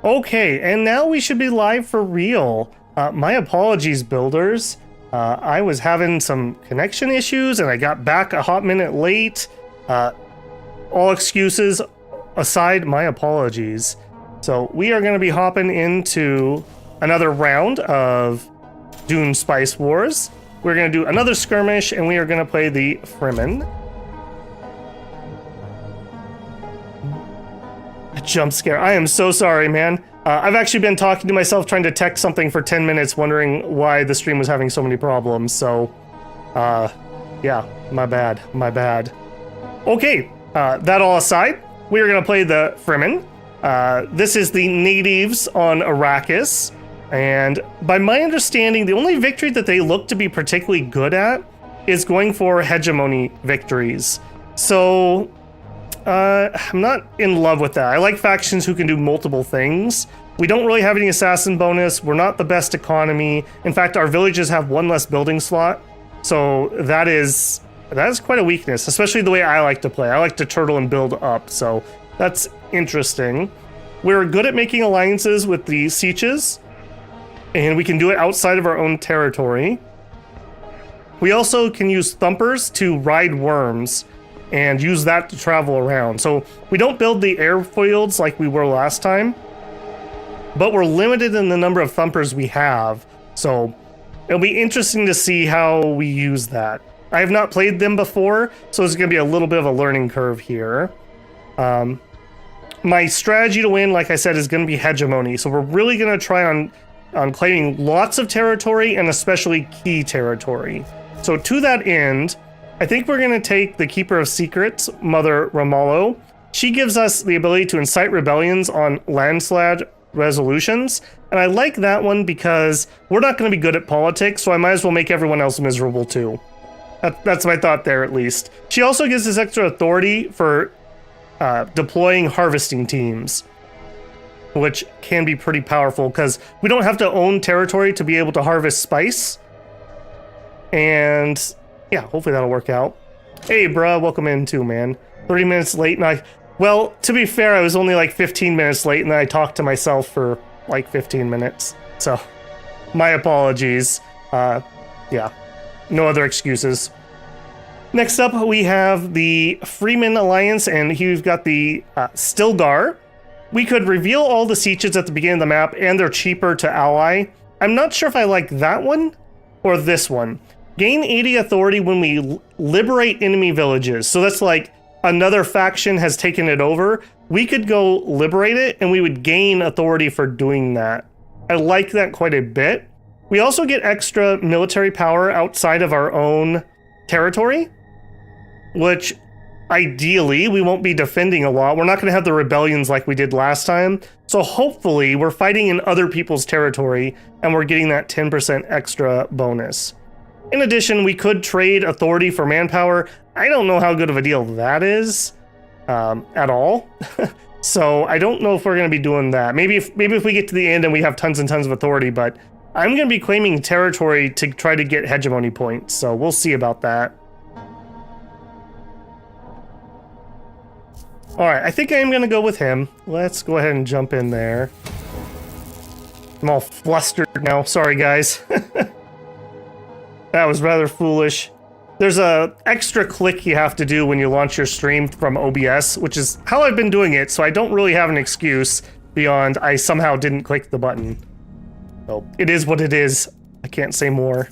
Okay, and now we should be live for real. My apologies, builders. I was having some connection issues and I got back a hot minute late. All excuses aside, my apologies. So we are going to be hopping into another round of Dune Spice Wars. We're going to do another skirmish and we are going to play the Fremen. A jump scare. I am so sorry, man. I've actually been talking to myself trying to text something for 10 minutes wondering why the stream was having so many problems. So, yeah, my bad. Okay, that all aside, we are going to play the Fremen. This is the natives on Arrakis. And by my understanding, the only victory that they look to be particularly good at is going for hegemony victories. So, I'm not in love with that. I like factions who can do multiple things. We don't really have any assassin bonus. We're not the best economy. In fact, our villages have one less building slot. So that is quite a weakness, especially the way I like to play. I like to turtle and build up, so that's interesting. We're good at making alliances with the Sieches, and we can do it outside of our own territory. We also can use thumpers to ride worms and use that to travel around. So we don't build the airfields like we were last time, but we're limited in the number of thumpers we have. So it'll be interesting to see how we use that. I have not played them before, so it's going to be a little bit of a learning curve here. My strategy to win, like I said, is going to be hegemony. So we're really going to try on claiming lots of territory and especially key territory. So to that end, I think we're going to take the Keeper of Secrets, Mother Ramallo. She gives us the ability to incite rebellions on landslide resolutions. And I like that one because we're not going to be good at politics, so I might as well make everyone else miserable too. That's my thought there, at least. She also gives us extra authority for deploying harvesting teams, which can be pretty powerful because we don't have to own territory to be able to harvest spice. And yeah, hopefully that'll work out. Hey, bruh, welcome in too, man. 30 minutes late, and well, to be fair, I was only like 15 minutes late, and then I talked to myself for like 15 minutes. So, my apologies. Yeah, no other excuses. Next up, we have the Fremen Alliance, and here we've got the Stilgar. We could reveal all the Sieches at the beginning of the map, and they're cheaper to ally. I'm not sure if I like that one or this one. Gain 80 authority when we liberate enemy villages. So that's like another faction has taken it over. We could go liberate it and we would gain authority for doing that. I like that quite a bit. We also get extra military power outside of our own territory, which ideally we won't be defending a lot. We're not going to have the rebellions like we did last time. So hopefully we're fighting in other people's territory and we're getting that 10% extra bonus. In addition, we could trade authority for manpower. I don't know how good of a deal that is at all. So I don't know if we're going to be doing that. Maybe if we get to the end and we have tons and tons of authority, but I'm going to be claiming territory to try to get hegemony points. So we'll see about that. All right, I think I am going to go with him. Let's go ahead and jump in there. I'm all flustered now. Sorry, guys. That was rather foolish. There's a extra click you have to do when you launch your stream from OBS, which is how I've been doing it, so I don't really have an excuse beyond I somehow didn't click the button. So it is what it is. I can't say more.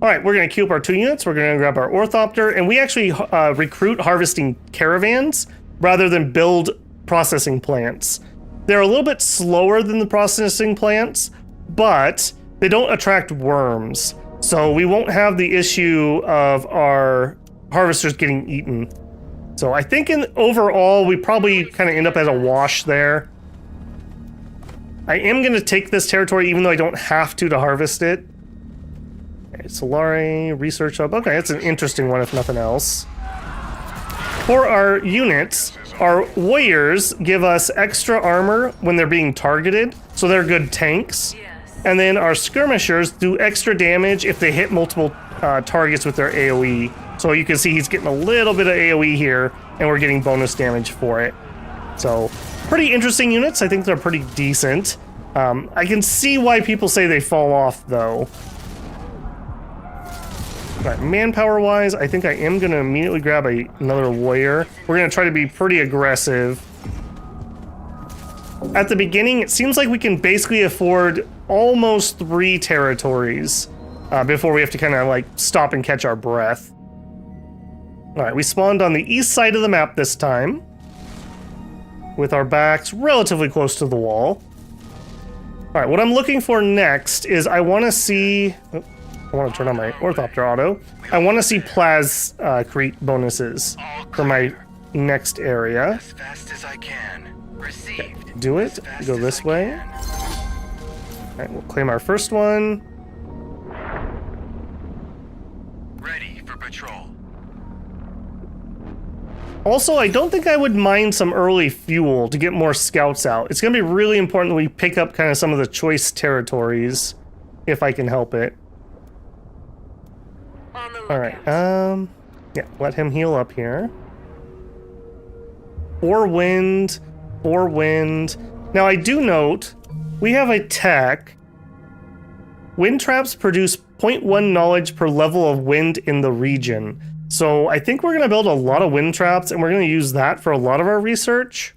All right, we're going to queue up our 2 units. We're going to grab our Orthopter, and we actually recruit harvesting caravans rather than build processing plants. They're a little bit slower than the processing plants, but they don't attract worms. So we won't have the issue of our harvesters getting eaten. So I think overall, we probably kind of end up at a wash there. I am going to take this territory even though I don't have to harvest it. Okay, Solari, Research Hub. Okay, that's an interesting one if nothing else. For our units, our warriors give us extra armor when they're being targeted, so they're good tanks. And then our skirmishers do extra damage if they hit multiple targets with their AoE. So you can see he's getting a little bit of AoE here, and we're getting bonus damage for it. So, pretty interesting units. I think they're pretty decent. I can see why people say they fall off, though. Alright, manpower-wise, I think I am going to immediately grab another warrior. We're going to try to be pretty aggressive. At the beginning, it seems like we can basically afford almost 3 territories before we have to kind of, like, stop and catch our breath. Alright, we spawned on the east side of the map this time, with our backs relatively close to the wall. Alright, what I'm looking for next is I want to see... Oh, I want to turn on my Orthopter auto. I want to see Plascrete bonuses for my next area. As fast as I can. Okay, do it. Go this way. Alright, we'll claim our first one. Ready for patrol. Also, I don't think I would mind some early fuel to get more scouts out. It's going to be really important that we pick up kind of some of the choice territories, if I can help it. Alright, yeah, let him heal up here. 4 wind, 4 wind. Now, I do note, we have a tech. Wind traps produce 0.1 knowledge per level of wind in the region. So, I think we're going to build a lot of wind traps, and we're going to use that for a lot of our research.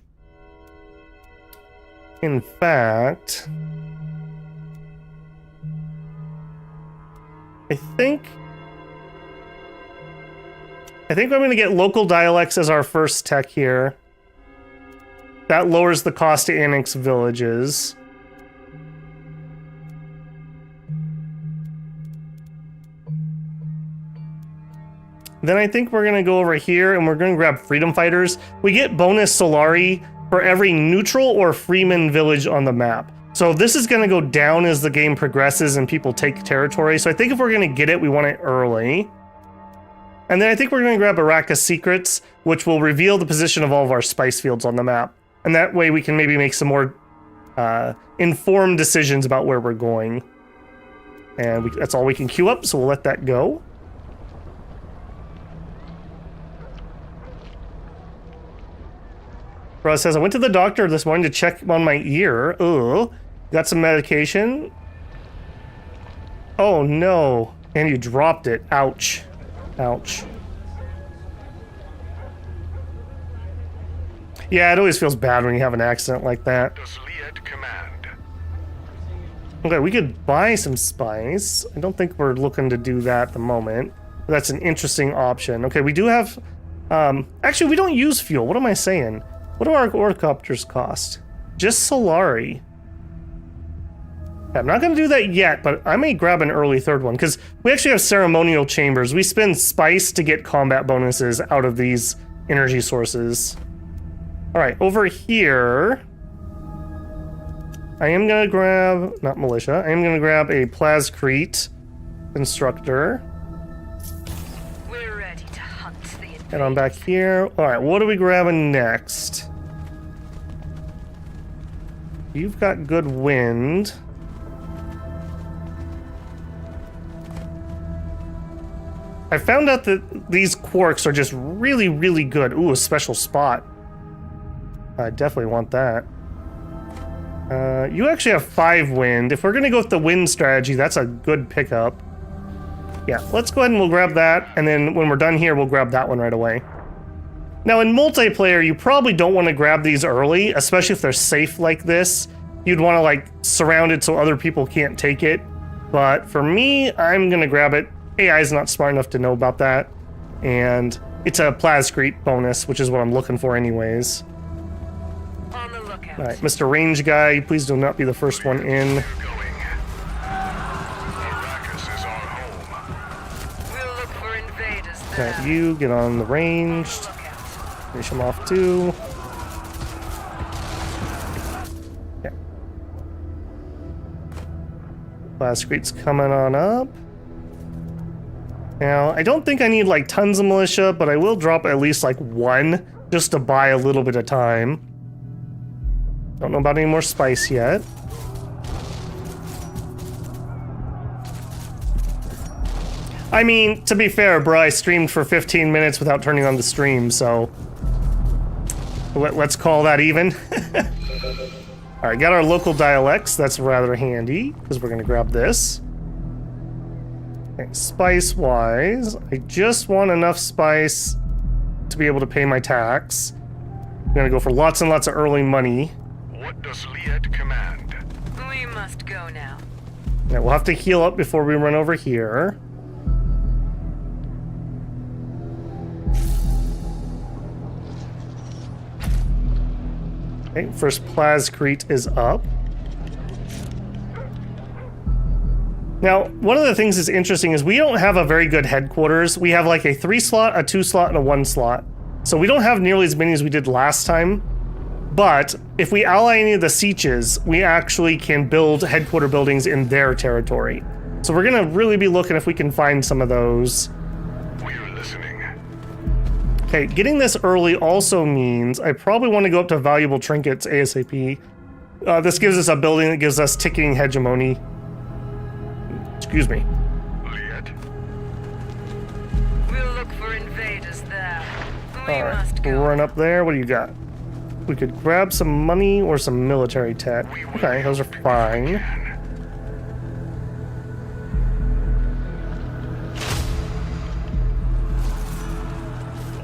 In fact... I think I'm going to get local dialects as our first tech here. That lowers the cost to annex villages. Then I think we're going to go over here and we're going to grab freedom fighters. We get bonus Solari for every neutral or Fremen village on the map. So this is going to go down as the game progresses and people take territory. So I think if we're going to get it, we want it early. And then I think we're going to grab Arrakis Secrets, which will reveal the position of all of our spice fields on the map. And that way we can maybe make some more informed decisions about where we're going. And that's all we can queue up, so we'll let that go. Bro says, I went to the doctor this morning to check on my ear. Ugh. Got some medication. Oh no. And you dropped it. Ouch. Ouch. Yeah, it always feels bad when you have an accident like that. Okay, we could buy some spice. I don't think we're looking to do that at the moment. But that's an interesting option. Okay, we do have... actually, we don't use fuel. What am I saying? What do our orcopters cost? Just Solari. I'm not going to do that yet, but I may grab an early third one, because we actually have ceremonial chambers. We spend spice to get combat bonuses out of these energy sources. Alright, over here... I am going to grab... not militia. I am going to grab a Plascrete constructor. We're ready to hunt the invaders. Head on back here. Alright, what are we grabbing next? You've got good wind. I found out that these quarks are just really, really good. Ooh, a special spot. I definitely want that. You actually have 5 wind. If we're going to go with the wind strategy, that's a good pickup. Yeah, let's go ahead and we'll grab that. And then when we're done here, we'll grab that one right away. Now, in multiplayer, you probably don't want to grab these early, especially if they're safe like this. You'd want to, like, surround it so other people can't take it. But for me, I'm going to grab it. AI is not smart enough to know about that. And it's a Plascrete bonus, which is what I'm looking for anyways. On the lookout. Alright, Mr. Range Guy, please do not be the first one in. We'll look for invaders there. Alright, you get on the ranged. Finish him off too. Yeah. Plascrete's coming on up. Now, I don't think I need like tons of militia, but I will drop at least like 1 just to buy a little bit of time. Don't know about any more spice yet. I mean, to be fair, bro, I streamed for 15 minutes without turning on the stream, so... Let's call that even. All right, got our local dialects. That's rather handy because we're gonna grab this. Okay, spice-wise, I just want enough spice to be able to pay my tax. I'm gonna go for lots and lots of early money. What does Liet command? We must go now. Yeah, we'll have to heal up before we run over here. Okay, first Plascrete is up. Now, one of the things that's interesting is we don't have a very good headquarters. We have like a 3 slot, a 2 slot, and a 1 slot. So we don't have nearly as many as we did last time. But if we ally any of the Sieches, we actually can build headquarter buildings in their territory. So we're gonna really be looking if we can find some of those. We're listening. Okay, getting this early also means I probably want to go up to valuable trinkets ASAP. This gives us a building that gives us ticking hegemony. Excuse me. Liet? We'll look for invaders there. We All right, must we'll go. run up there. What do you got? We could grab some money or some military tech. Okay, those are fine.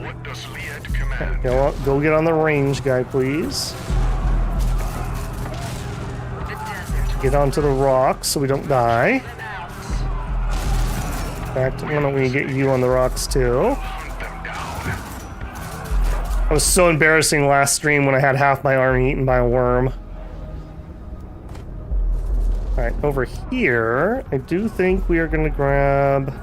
What does Liet command? Go get on the range guy, please. The desert Get onto the rocks so we don't die. will out. In fact, why don't we get you on the rocks too? Hunt them down. It was so embarrassing last stream when I had half my army eaten by a worm. Alright, over here, I do think we are going to grab...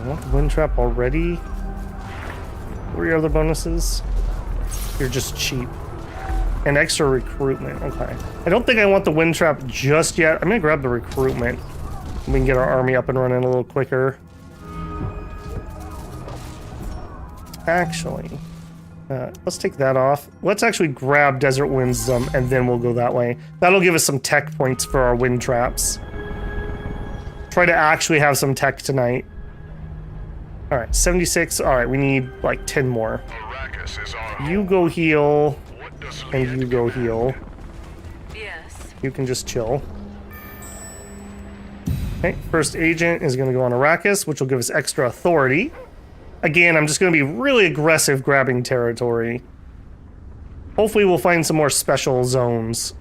I want the wind trap already. What are your other bonuses? You're just cheap. And extra recruitment, okay. I don't think I want the wind trap just yet. I'm going to grab the recruitment. We can get our army up and running a little quicker. Actually, let's take that off. Let's actually grab Desert Winds and then we'll go that way. That'll give us some tech points for our wind traps. Try to actually have some tech tonight. All right, 76. All right, we need like 10 more. Arrakis is our You go heal, What does and Liet you go heal. Yes. You can just chill. Okay, first agent is going to go on Arrakis, which will give us extra authority. Again, I'm just going to be really aggressive grabbing territory. Hopefully we'll find some more special zones.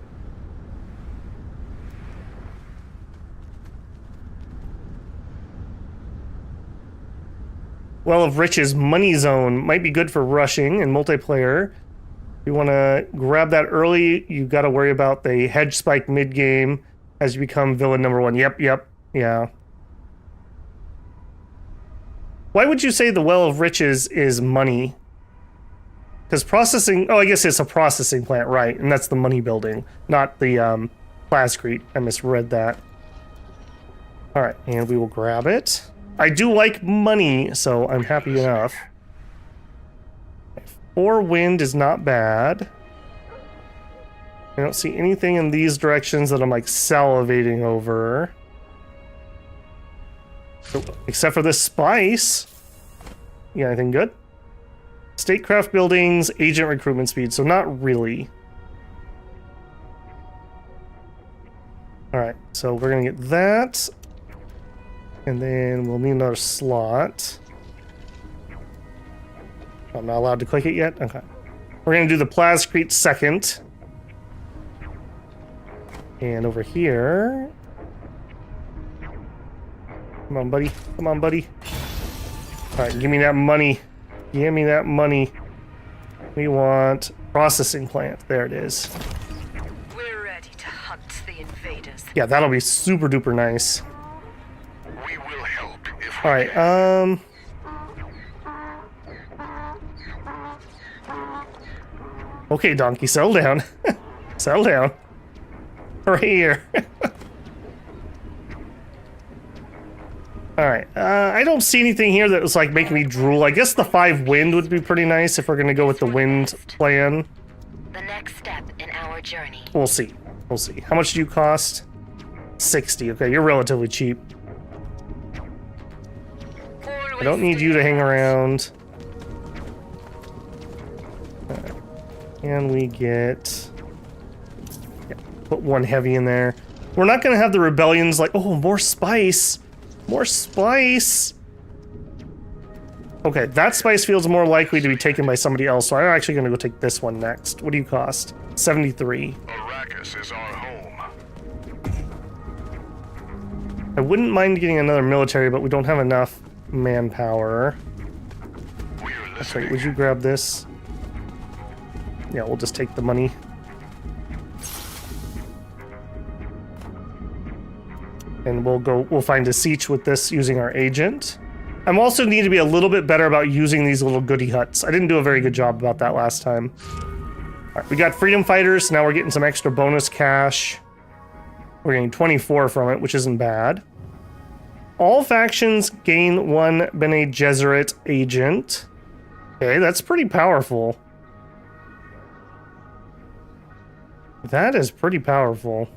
Well of Riches Money Zone might be good for rushing and multiplayer. You want to grab that early, you got to worry about the hedge spike mid-game as you become villain number 1. Yep, yeah. Why would you say the Well of Riches is money? Because processing... Oh, I guess it's a processing plant, right. And that's the money building, not the Plascrete. I misread that. Alright, and we will grab it. I do like money, so I'm happy enough. 4 wind is not bad. I don't see anything in these directions that I'm like salivating over. Except for this spice. You got anything good? Statecraft buildings, agent recruitment speed, so not really. Alright, so we're gonna get that. And then we'll need another slot. I'm not allowed to click it yet? Okay. We're gonna do the Plascrete second. And over here... Come on, buddy. Come on, buddy. Alright, give me that money. Give me that money. We want processing plant. There it is. We're ready to hunt the invaders. Yeah, that'll be super duper nice. We will help if Alright, Okay, donkey, settle down. Settle down. Right here. Alright, I don't see anything here that was like making me drool. I guess the 5 wind would be pretty nice if we're gonna go with the wind plan. The next step in our journey. We'll see. We'll see. How much do you cost? 60. Okay, you're relatively cheap. I don't need you to hang around. Can we get... Yeah, put one heavy in there. We're not going to have the rebellions like... Oh, more spice! More spice! Okay, that spice feels more likely to be taken by somebody else, so I'm actually going to go take this one next. What do you cost? 73. Arrakis is our home. I wouldn't mind getting another military, but we don't have enough manpower. We're That's right, listening. would you grab this? Yeah, we'll just take the money. And we'll find a siege with this using our agent. I'm also need to be a little bit better about using these little goodie huts. I didn't do a very good job about that last time. All right, we got freedom fighters, so now we're getting some extra bonus cash. We're getting 24 from it, which isn't bad. All factions gain one Bene Gesserit agent. Okay, that's pretty powerful. That is pretty powerful.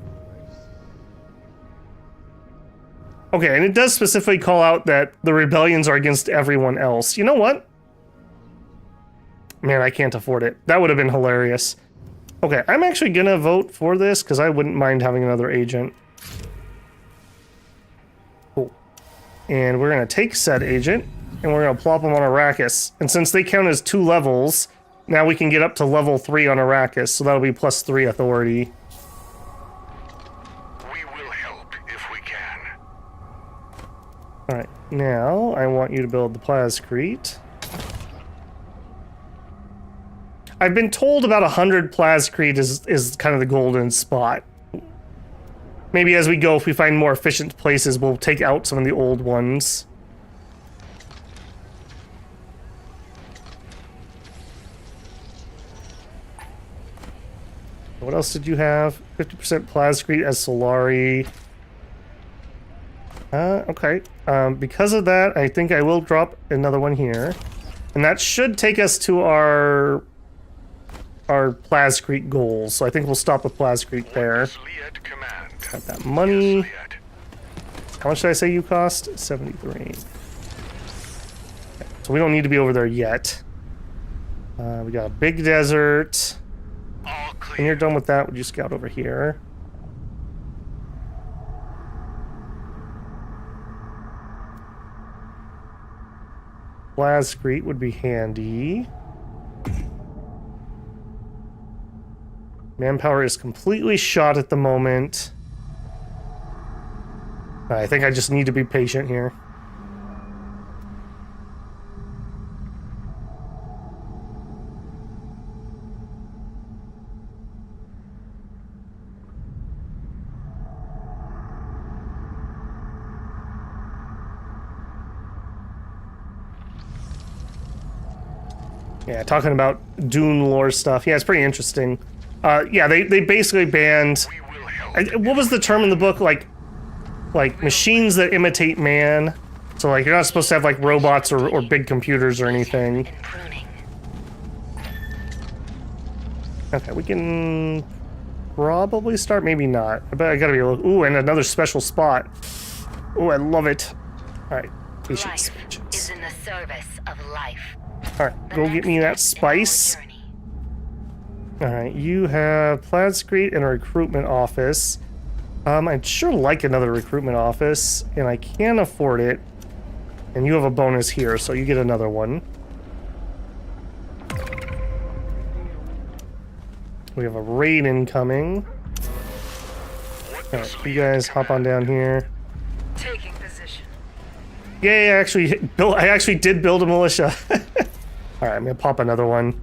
Okay, and it does specifically call out that the rebellions are against everyone else. You know what? Man, I can't afford it. That would have been hilarious. Okay, I'm actually gonna vote for this because I wouldn't mind having another agent. Cool. And we're gonna take said agent and we're gonna plop them on Arrakis. And since they count as 2 levels, now we can get up to level 3 on Arrakis, so that'll be +3 authority. We will help if we can. Alright, now I want you to build the Plascrete. I've been told about 100 Plascrete is kind of the golden spot. Maybe as we go, if we find more efficient places, we'll take out some of the old ones. What else did you have? 50% Plascrete as Solari. Okay. Because of that, I think I will drop another one here. And that should take us to our Plascrete goals. So I think we'll stop with Plascrete there. Liet command. Got that money. Liet. How much did I say you cost? 73. Okay, so we don't need to be over there yet. We got a big desert. All When clear. you're done with that, would you scout over here? Plascrete would be handy. Manpower is completely shot at the moment. I think I just need to be patient here. Yeah, talking about Dune lore stuff. Yeah, it's pretty interesting. Yeah, they basically banned... We will help. What was the term in the book? Like machines that imitate man. So like you're not supposed to have like robots or big computers or anything. And pruning. Okay, we can probably start. Maybe not. I bet I gotta be a little... Ooh, and another special spot. Ooh, I love it. All right, patience, Life patience. is in the service of life. All right, The go next get me that step in our spice. journey. All right, you have Plascrete and a recruitment office. I'd sure like another recruitment office, and I can afford it. And you have a bonus here, so you get another one. We have a raid incoming. What All does right, you Liet guys hop on down here. Taking position. Yay! I actually did build a militia. All right, I'm gonna pop another one.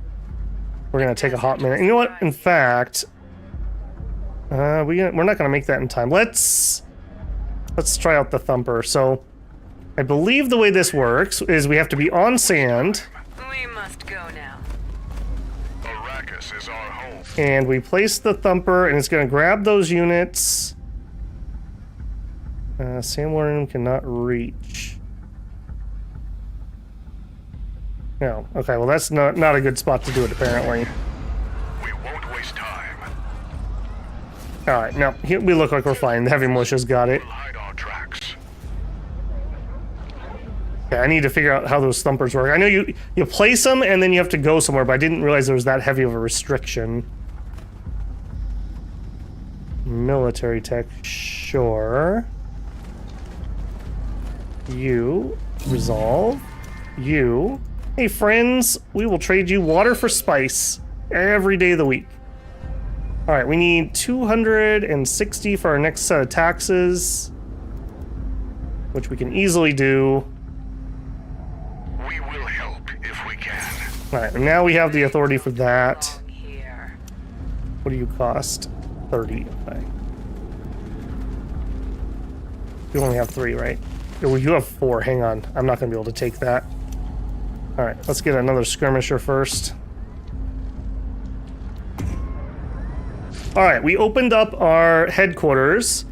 We're gonna take a hot minute. And you know what? In fact, we're not gonna make that in time. Let's try out the thumper. So, I believe the way this works is we have to be on sand, We must go now. Arrakis is our home. and we place the thumper, and it's gonna grab those units. Sandworm cannot reach. No. Okay. Well, that's not a good spot to do it. Apparently. We won't waste time. All right. No, we look like we're fine. The heavy militia's got it. We'll hide our tracks. Okay, I I need to figure out how those thumpers work. I know you place them and then you have to go somewhere, but I didn't realize there was that heavy of a restriction. Military tech, sure. You, resolve. You. Hey friends, we will trade you water for spice every day of the week. Alright, we need 260 for our next set of taxes, which we can easily do. We will help if we can. Alright, and now we have the authority for that. Here. What do you cost? 30. Okay. You only have 3, right? Oh, you have 4. Hang on. I'm not going to be able to take that. Alright, let's get another skirmisher first. Alright, we opened up our headquarters.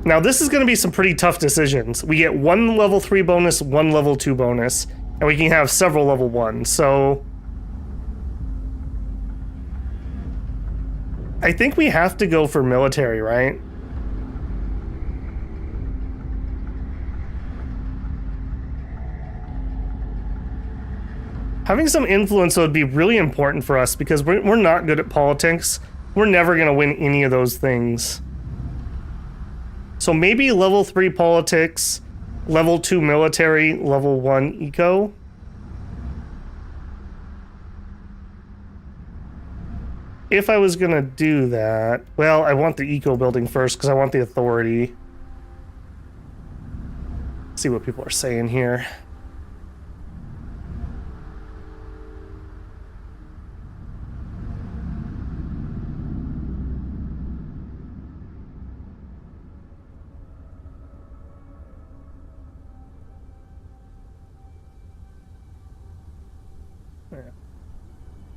Now, this is going to be some pretty tough decisions. We get 1 level 3 bonus, 1 level 2 bonus, and we can have several level 1. So I think we have to go for military, right? Having some influence would be really important for us because we're not good at politics. We're never going to win any of those things. So maybe level 3 politics, level 2 military, level 1 eco. If I was going to do that, well, I want the eco building first because I want the authority. Let's see what people are saying here.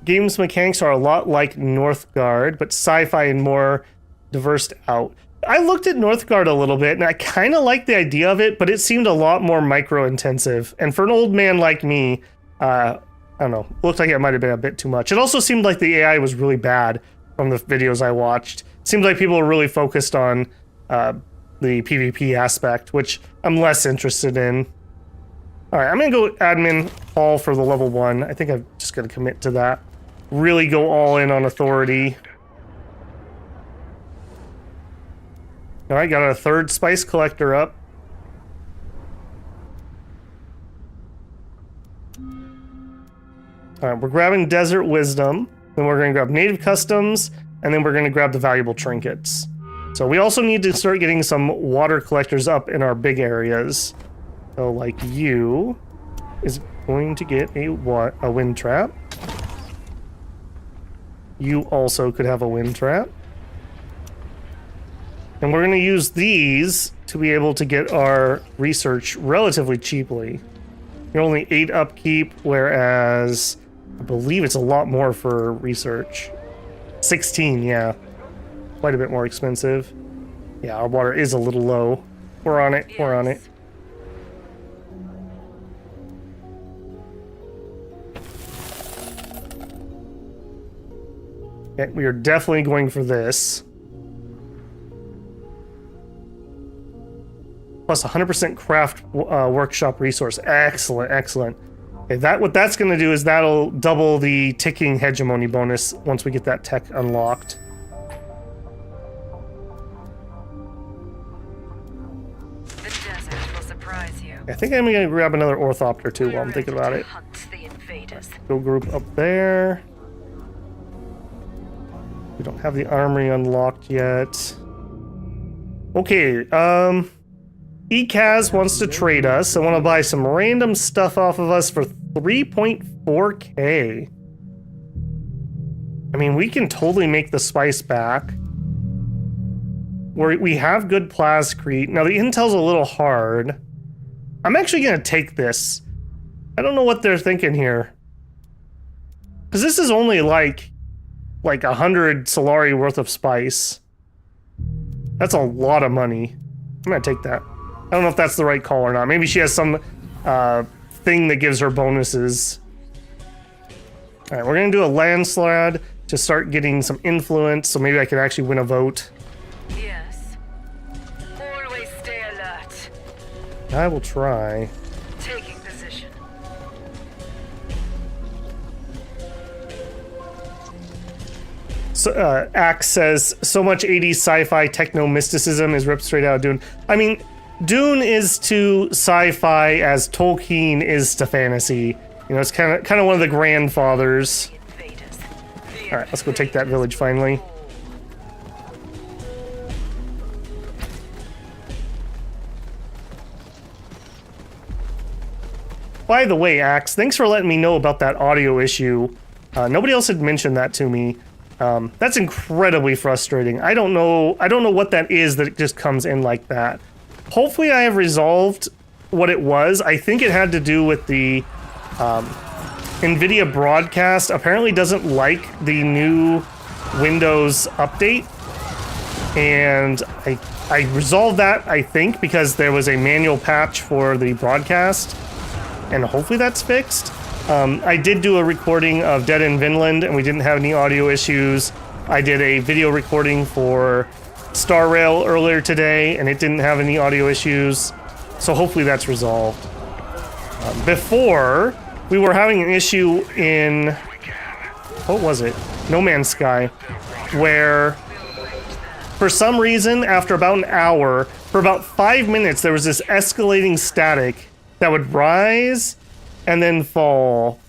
Game's mechanics are a lot like Northgard, but sci-fi and more diverse out. I looked at Northgard a little bit, and I kind of liked the idea of it, but it seemed a lot more micro-intensive. And for an old man like me, I don't know, looked like it might have been a bit too much. It also seemed like the AI was really bad from the videos I watched. It seemed like people were really focused on the PvP aspect, which I'm less interested in. All right, I'm going to go admin all for the level 1. I think I'm just going to commit to that. Really go all in on authority. All right, got a 3rd spice collector up. All right, we're grabbing desert wisdom. Then we're going to grab native customs. And then we're going to grab the valuable trinkets. So we also need to start getting some water collectors up in our big areas. So like you is going to get a wind trap. You also could have a wind trap. And we're going to use these to be able to get our research relatively cheaply. You're only 8 upkeep, whereas I believe it's a lot more for research. 16, yeah. Quite a bit more expensive. Yeah, our water is a little low. We're on it, we're on it. Okay, we are definitely going for this. Plus 100% craft workshop resource. Excellent, excellent. Okay, what that's going to do is that'll double the ticking hegemony bonus once we get that tech unlocked. The desert will surprise you. I think I'm going to grab another orthopter too while I'm thinking about it. Hunt the invaders. Go group up there. We don't have the armory unlocked yet. Okay, ECAS wants to trade us. I want to buy some random stuff off of us for 3.4k. I mean, we can totally make the spice back. We have good plascrete. Now, the intel's a little hard. I'm actually going to take this. I don't know what they're thinking here. Because this is only like 100 Solari worth of spice. That's a lot of money. I'm gonna take that. I don't know if that's the right call or not. Maybe she has some thing that gives her bonuses. All right, we're gonna do a landslide to start getting some influence, so maybe I can actually win a vote. Yes. Always stay alert. I will try. Taking position. Axe says, so much 80s sci-fi techno mysticism is ripped straight out of Dune. I mean, Dune is to sci-fi as Tolkien is to fantasy. You know, it's kind of one of the grandfathers. All right, let's go take that village finally. By the way, Axe, thanks for letting me know about that audio issue. Nobody else had mentioned that to me. That's incredibly frustrating. I don't know what that is that it just comes in like that. Hopefully I have resolved what it was. I think it had to do with the NVIDIA broadcast apparently doesn't like the new Windows update. And I resolved that, I think, because there was a manual patch for the broadcast. And hopefully that's fixed. I did do a recording of Dead in Vinland, and we didn't have any audio issues. I did a video recording for Star Rail earlier today, and it didn't have any audio issues. So hopefully that's resolved. Before, we were having an issue in... what was it? No Man's Sky, where for some reason, after about an hour, for about 5 minutes, there was this escalating static that would rise and then fall.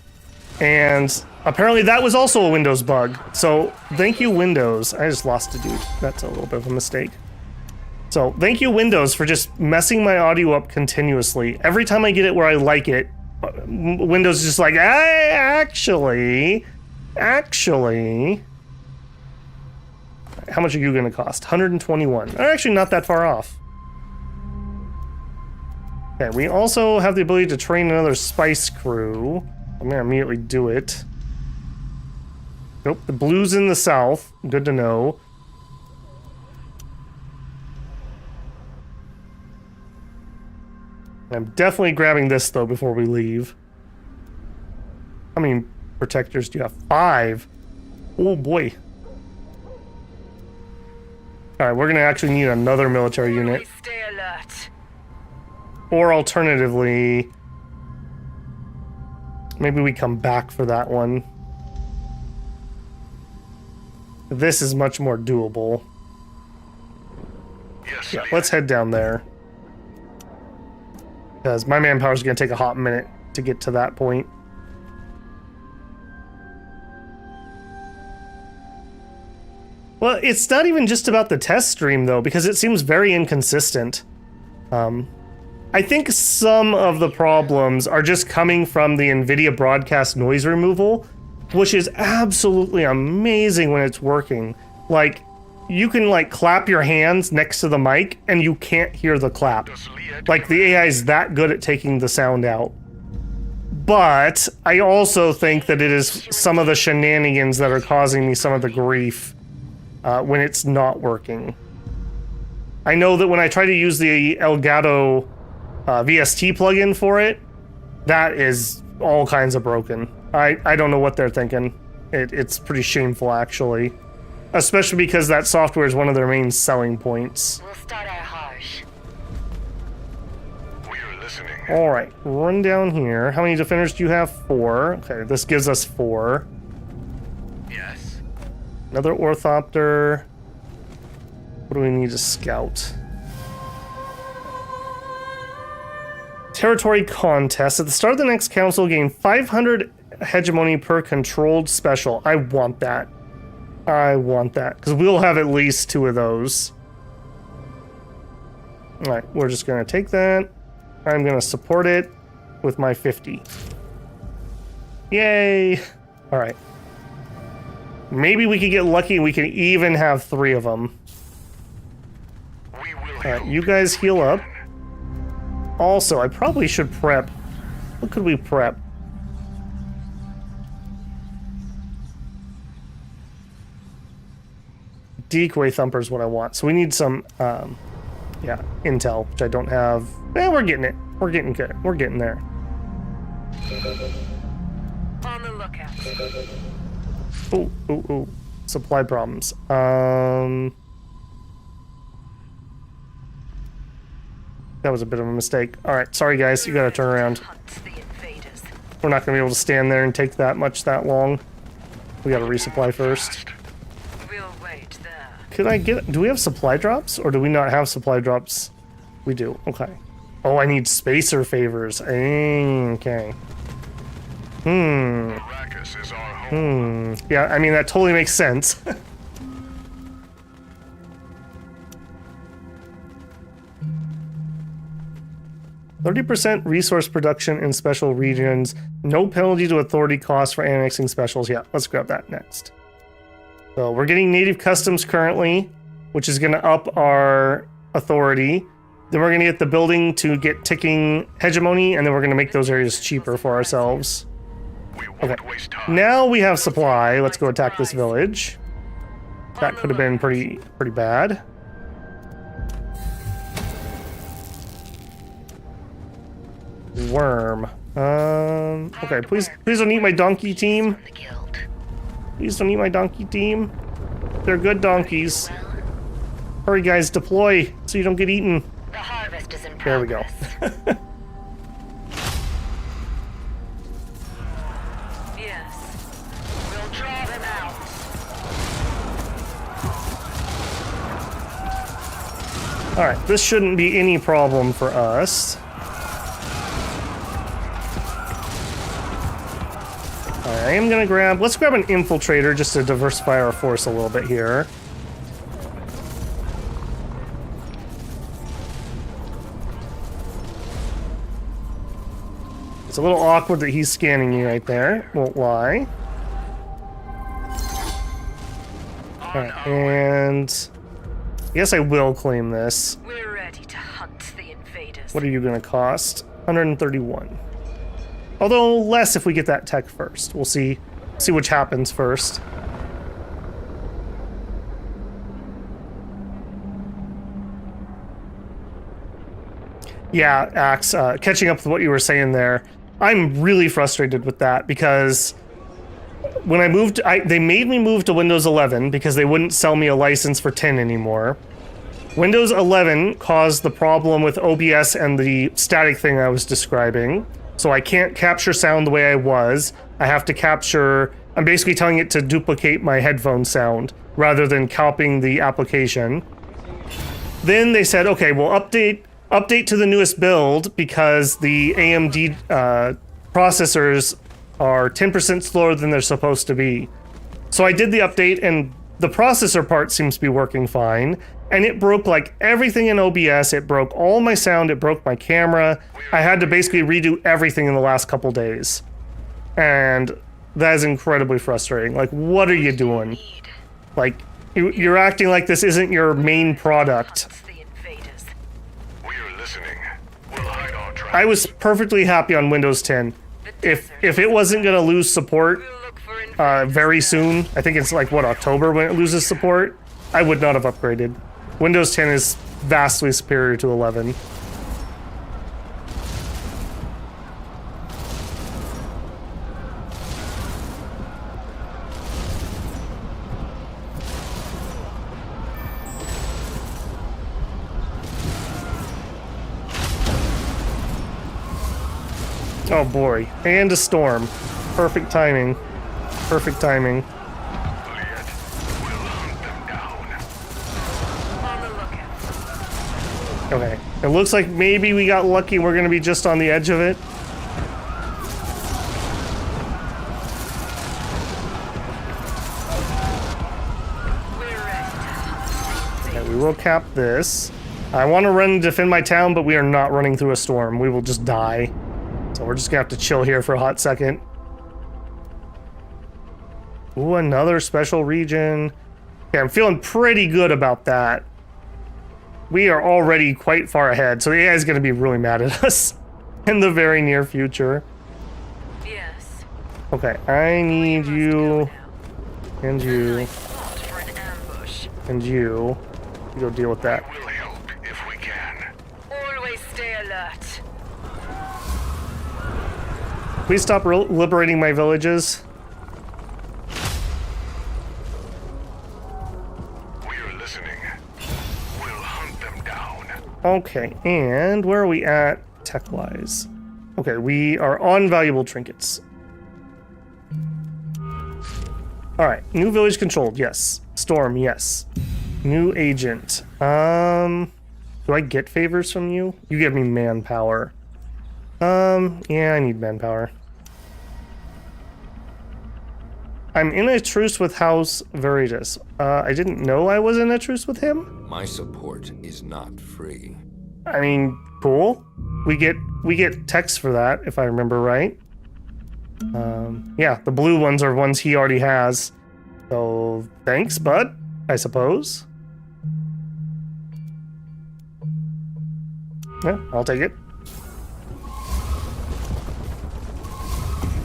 And apparently that was also a Windows bug. So thank you, Windows. I just lost a dude. That's a little bit of a mistake. So thank you, Windows, for just messing my audio up continuously. Every time I get it where I like it, Windows is just like, hey, actually, how much are you gonna cost? 121. They're actually not that far off. Okay, we also have the ability to train another spice crew. I'm gonna immediately do it. Nope, the blue's in the south. Good to know. I'm definitely grabbing this, though, before we leave. How many protectors do you have? 5. Oh, boy. Alright, we're gonna actually need another military unit. Stay alert. Or alternatively, maybe we come back for that one. This is much more doable. Yes, Yeah, leader. let's head down there. Because my manpower is going to take a hot minute to get to that point. Well, it's not even just about the test stream, though, because it seems very inconsistent. I think some of the problems are just coming from the NVIDIA broadcast noise removal, which is absolutely amazing when it's working. Like, you can, like, clap your hands next to the mic, and you can't hear the clap. Like, the AI is that good at taking the sound out. But I also think that it is some of the shenanigans that are causing me some of the grief when it's not working. I know that when I try to use the Elgato VST plugin for it, that is all kinds of broken. I don't know what they're thinking. It's pretty shameful, actually. Especially because that software is one of their main selling points. We'll start our harsh. We are listening. Alright, run down here. How many defenders do you have? 4. Okay, this gives us 4. Yes. Another orthopter. What do we need to scout? Territory contest. At the start of the next council, gain 500 hegemony per controlled special. I want that. I want that, because we'll have at least 2 of those. Alright, we're just going to take that. I'm going to support it with my 50. Yay! Alright. Maybe we could get lucky and we can even have 3 of them. We will Alright, help. you guys heal up. Also, I probably should prep. What could we prep? Decoy Thumper is what I want. So we need some, yeah, intel, which I don't have. Eh, we're getting it. We're getting good. We're getting there. On the lookout. Ooh, ooh, ooh. Supply problems. That was a bit of a mistake. All right, sorry guys, you gotta turn around. Hunt the invaders. We're not gonna be able to stand there and take that much that long. We gotta resupply first. Could I get... Do we have supply drops? Or do we not have supply drops? We do. Okay. Oh, I need spacer favors. Okay. Arrakis is our home. Yeah, I mean, that totally makes sense. 30% resource production in special regions. No penalty to authority costs for annexing specials. Yeah, let's grab that next. So we're getting native customs currently, which is going to up our authority. Then we're going to get the building to get ticking hegemony, and then we're going to make those areas cheaper for ourselves. We won't waste time. Now we have supply. Let's go attack this village. That could have been pretty bad. Worm. Okay, please don't eat my donkey team. The guild. Please don't eat my donkey team. They're good donkeys. Hurry, guys, deploy so you don't get eaten. The harvest is in There we go. progress. Yes. We'll draw them out. All right, this shouldn't be any problem for us. All right, I am gonna grab. Let's grab an infiltrator just to diversify our force a little bit here. It's a little awkward that he's scanning me right there. Won't lie. All right, and I guess I will claim this. We're ready to hunt the invaders. What are you going to cost? 131. Although less if we get that tech first. We'll see which happens first. Yeah, Axe, catching up with what you were saying there. I'm really frustrated with that because when I moved, they made me move to Windows 11 because they wouldn't sell me a license for 10 anymore. Windows 11 caused the problem with OBS and the static thing I was describing. So I can't capture sound the way I was. I have to capture... I'm basically telling it to duplicate my headphone sound rather than copying the application. Then they said, okay, we'll update to the newest build because the AMD processors are 10% slower than they're supposed to be. So I did the update and the processor part seems to be working fine. And it broke like everything in OBS. It broke all my sound. It broke my camera. I had to basically redo everything in the last couple days. And that is incredibly frustrating. Like, what are you doing? Like, you're acting like this isn't your main product. Hunt the invaders. We're listening. We'll hide our tracks. I was perfectly happy on Windows 10. If it wasn't going to lose support We'll look for invaders. very soon, I think it's like, what, October when it loses support, I would not have upgraded. Windows 10 is vastly superior to 11. Oh boy, and a storm. Perfect timing. Perfect timing. Yet, we'll hunt them down. On the lookout. Okay, it looks like maybe we got lucky. We're gonna be just on the edge of it. We're ready to hunt. Okay, we will cap this. I want to run and defend my town, but we are not running through a storm. We will just die. So we're just gonna have to chill here for a hot second. Ooh, another special region. Okay, I'm feeling pretty good about that. We are already quite far ahead, so the AI is gonna be really mad at us in the very near future. Yes. Okay, I need you Now. and you Nice spot for an ambush. and you to go deal with that. We'll help if we can. Always stay alert. Please stop liberating my villages. We're listening. We'll hunt them down. Okay, and where are we at tech-wise? Okay, we are on valuable trinkets. Alright, new village controlled, yes. Storm, yes. New agent. Do I get favors from you? You give me manpower. Yeah, I need manpower. I'm in a truce with House Veritas. I didn't know I was in a truce with him. My support is not free. I mean, cool. We get texts for that, if I remember right. Yeah, the blue ones are ones he already has. So thanks, bud, I suppose. Yeah, I'll take it.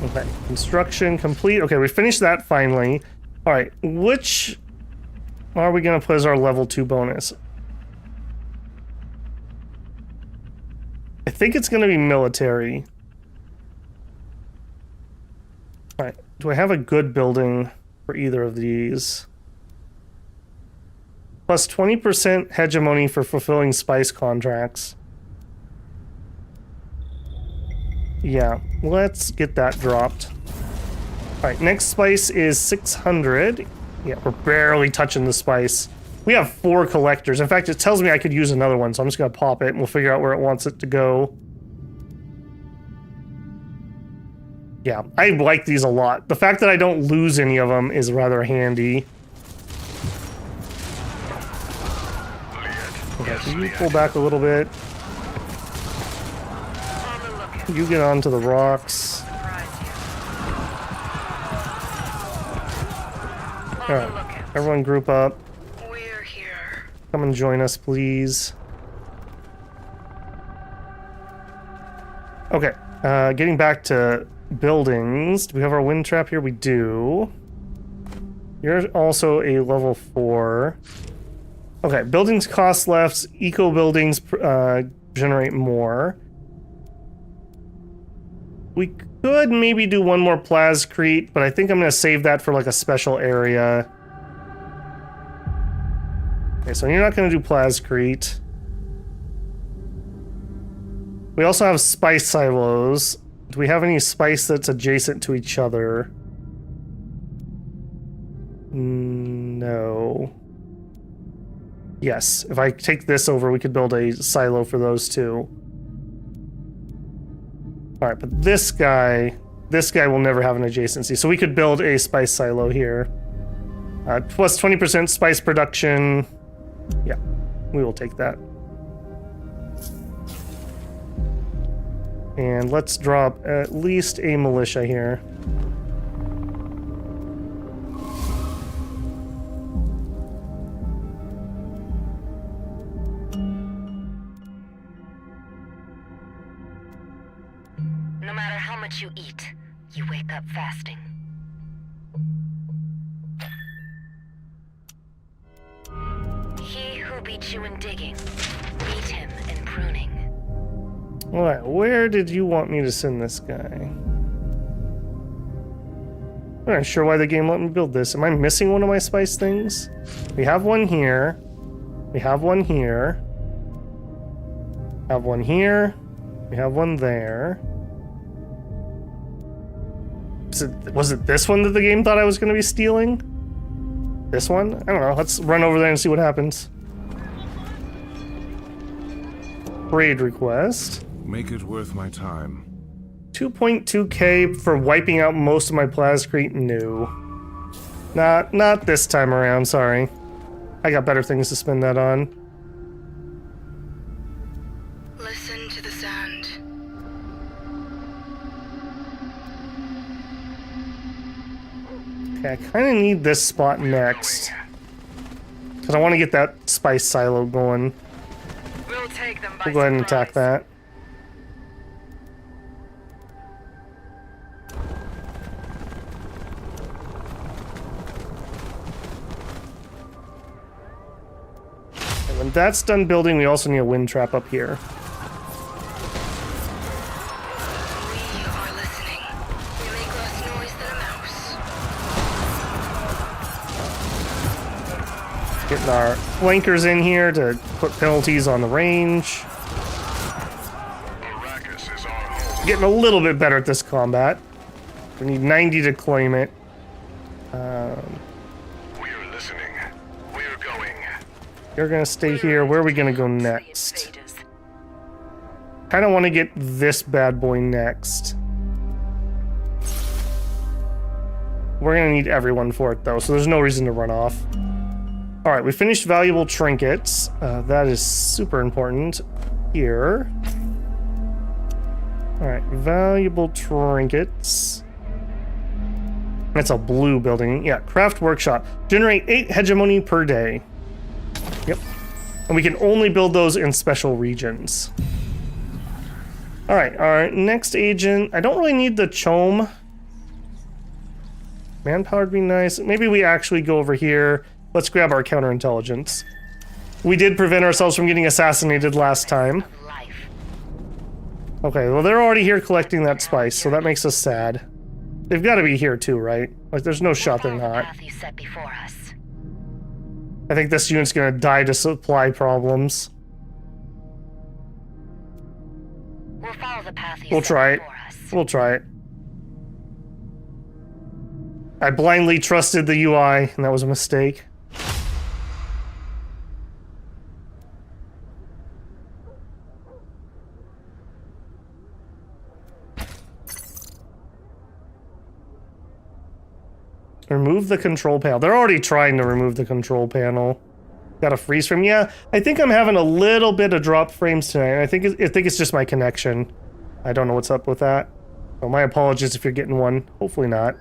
Okay, construction complete. Okay, we finished that finally. All right, which are we gonna put as our level 2 bonus? I think it's gonna be military. All right, do I have a good building for either of these? Plus 20% hegemony for fulfilling spice contracts. Yeah, let's get that dropped. Alright, next spice is 600. Yeah, we're barely touching the spice. We have 4 collectors. In fact, it tells me I could use another one, so I'm just gonna pop it and we'll figure out where it wants it to go. Yeah, I like these a lot. The fact that I don't lose any of them is rather handy. Okay, so you pull back a little bit. You get onto the rocks. Alright, everyone group up. We're here. Come and join us, please. Okay, getting back to buildings. Do we have our wind trap here? We do. You're also a level 4. Okay, buildings cost less. Eco buildings generate more. We could maybe do one more plascrete, but I think I'm going to save that for like a special area. Okay, so you're not going to do plascrete. We also have spice silos. Do we have any spice that's adjacent to each other? No. Yes, if I take this over, we could build a silo for those two. Alright, but this guy will never have an adjacency, so we could build a spice silo here. Plus 20% spice production. Yeah, we will take that. And let's drop at least a militia here. No matter how much you eat, you wake up fasting. He who beats you in digging, beat him in pruning. Alright, where did you want me to send this guy? I'm not sure why the game let me build this. Am I missing one of my spice things? We have one here. We have one here. Have one here. We have one there. Was it this one that the game thought I was going to be stealing? This one? I don't know. Let's run over there and see what happens. Raid request. Make it worth my time. 2.2k for wiping out most of my plascrete? No. Not this time around, sorry. I got better things to spend that on. Listen to the sound. Okay, I kind of need this spot next. Because I want to get that spice silo going. We'll take them by We'll go ahead and attack that. And when that's done building, we also need a wind trap up here. We are listening. We make less noise than a mouse. Getting our flankers in here to put penalties on the range. Arrakis is our home. Getting a little bit better at this combat. We need 90 to claim it. We are listening. We are going. You're gonna stay here. Where are we gonna go next? Kind of want to get this bad boy next. We're gonna need everyone for it though, so there's no reason to run off. All right, we finished valuable trinkets. That is super important here. All right, valuable trinkets. That's a blue building. Yeah, craft workshop. Generate 8 hegemony per day. Yep. And we can only build those in special regions. All right, our next agent. I don't really need the chome. Manpower would be nice. Maybe we actually go over here. Let's grab our counterintelligence. We did prevent ourselves from getting assassinated last time. Okay, well they're already here collecting that spice, so that makes us sad. They've got to be here too, right? Like there's no shot they're not. I think this unit's gonna die to supply problems. We'll follow the path you We'll set try it. before us. We'll try it. I blindly trusted the UI, and that was a mistake. Remove the control panel. They're already trying to remove the control panel. Got a freeze frame. Yeah, I think I'm having a little bit of drop frames tonight. I think it's just my connection. I don't know what's up with that. So my apologies if you're getting one. Hopefully not.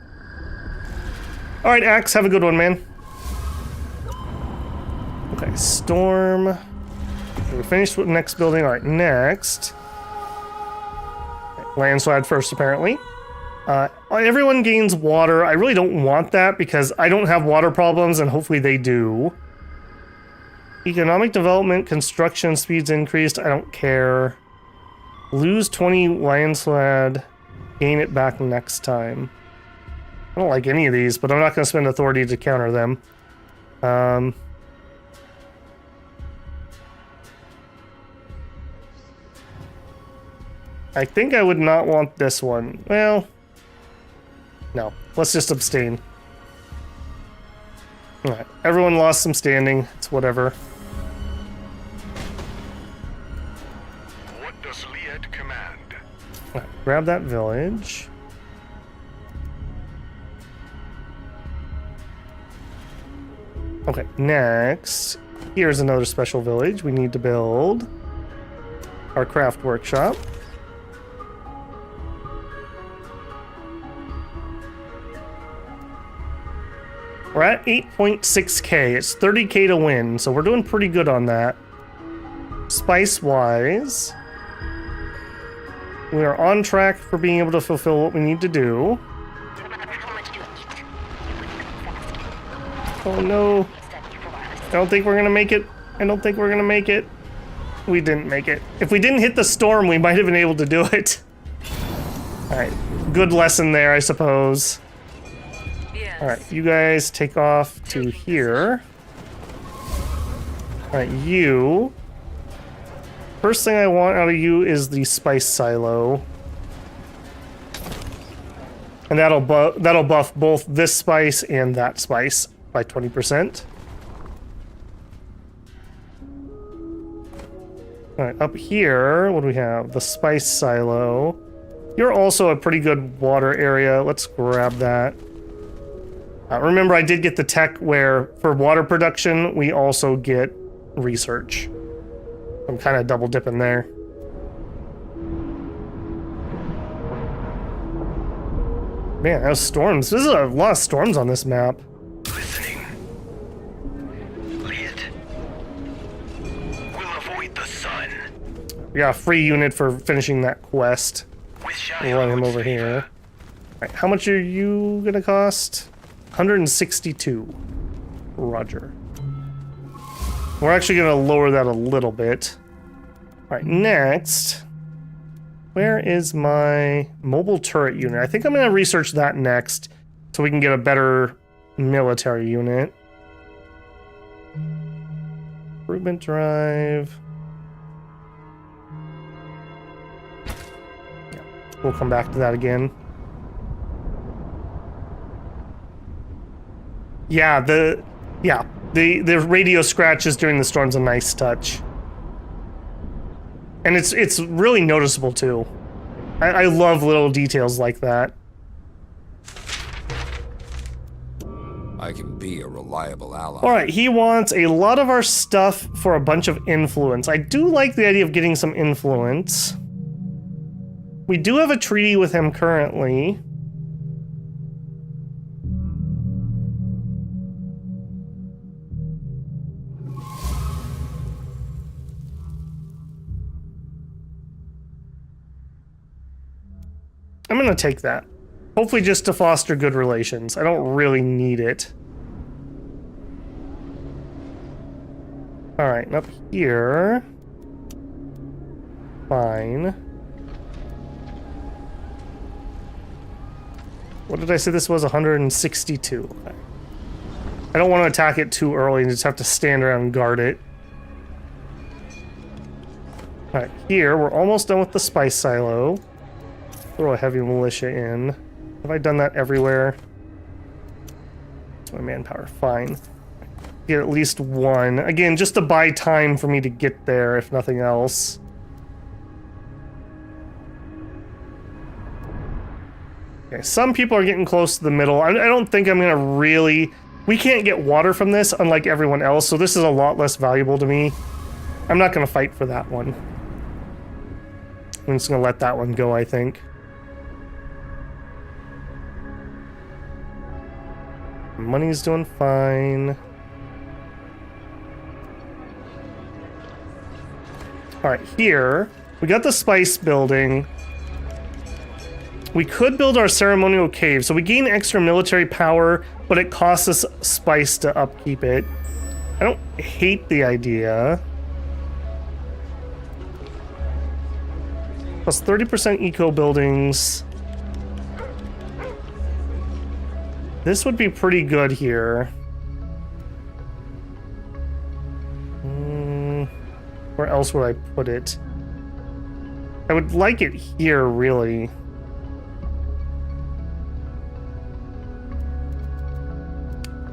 All right, Axe, have a good one, man. Okay, Storm. We finished with the next building. All right, next. Landslide first, apparently. Everyone gains water. I really don't want that because I don't have water problems, and hopefully they do. Economic development, construction speeds increased. I don't care. Lose 20 landslide. Gain it back next time. I don't like any of these, but I'm not going to spend authority to counter them. I think I would not want this one. Well, no. Let's just abstain. Alright, everyone lost some standing. It's whatever. What does Liet command? Alright, grab that village. Okay, next. Here's another special village we need to build. Our craft workshop. We're at 8.6k. It's 30k to win, so we're doing pretty good on that. Spice-wise, we are on track for being able to fulfill what we need to do. Oh no. I don't think we're gonna make it. I don't think we're gonna make it. We didn't make it. If we didn't hit the storm, we might have been able to do it. Alright, good lesson there, I suppose. Alright, you guys take off to here. Alright, you. First thing I want out of you is the spice silo. And that'll buff both this spice and that spice by 20%. Alright, up here, what do we have? The spice silo. You're also a pretty good water area. Let's grab that. Remember, I did get the tech where, for water production, we also get research. I'm kind of double dipping there. Man, those storms. There's a lot of storms on this map. Listening. Liet. We'll avoid the sun. We got a free unit for finishing that quest. With We'll run him over Shiloh's here. favor. Alright, how much are you gonna cost? 162. Roger. We're actually gonna lower that a little bit. Alright, next. Where is my mobile turret unit? I think I'm gonna research that next so we can get a better military unit. Improvement drive. Yeah, we'll come back to that again. Yeah, The radio scratches during the storm's a nice touch. And it's really noticeable too. I love little details like that. I can be a reliable ally. Alright, he wants a lot of our stuff for a bunch of influence. I do like the idea of getting some influence. We do have a treaty with him currently. I'm gonna take that. Hopefully just to foster good relations. I don't really need it. Alright, up here. Fine. What did I say this was? 162. Okay. I don't want to attack it too early and just have to stand around and guard it. Alright, here, we're almost done with the spice silo. Throw a heavy militia in. Have I done that everywhere? That's my manpower. Fine. Get at least one. Again, just to buy time for me to get there, if nothing else. Okay, some people are getting close to the middle. I don't think I'm gonna really... We can't get water from this, unlike everyone else, so this is a lot less valuable to me. I'm not gonna fight for that one. I'm just gonna let that one go, I think. Money's doing fine. Alright, here, we got the spice building. We could build our ceremonial cave, so we gain extra military power, but it costs us spice to upkeep it. I don't hate the idea. Plus 30% eco buildings. This would be pretty good here. Where else would I put it? I would like it here, really.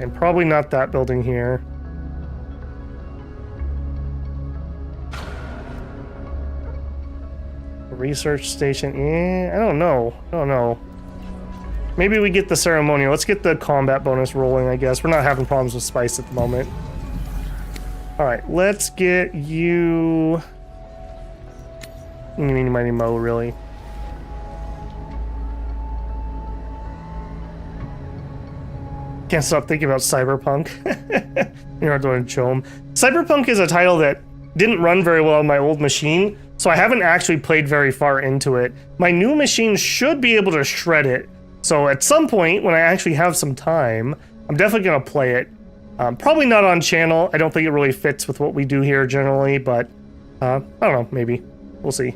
And probably not that building here. Research station, I don't know. Maybe we get the ceremonial. Let's get the combat bonus rolling, I guess. We're not having problems with spice at the moment. Alright, let's get you... Eeny, miny, mo, really. Can't stop thinking about Cyberpunk. You're not doing Chome. Cyberpunk is a title that didn't run very well on my old machine, so I haven't actually played very far into it. My new machine should be able to shred it. So at some point, when I actually have some time, I'm definitely going to play it. Probably not on channel. I don't think it really fits with what we do here generally, but I don't know, maybe. We'll see.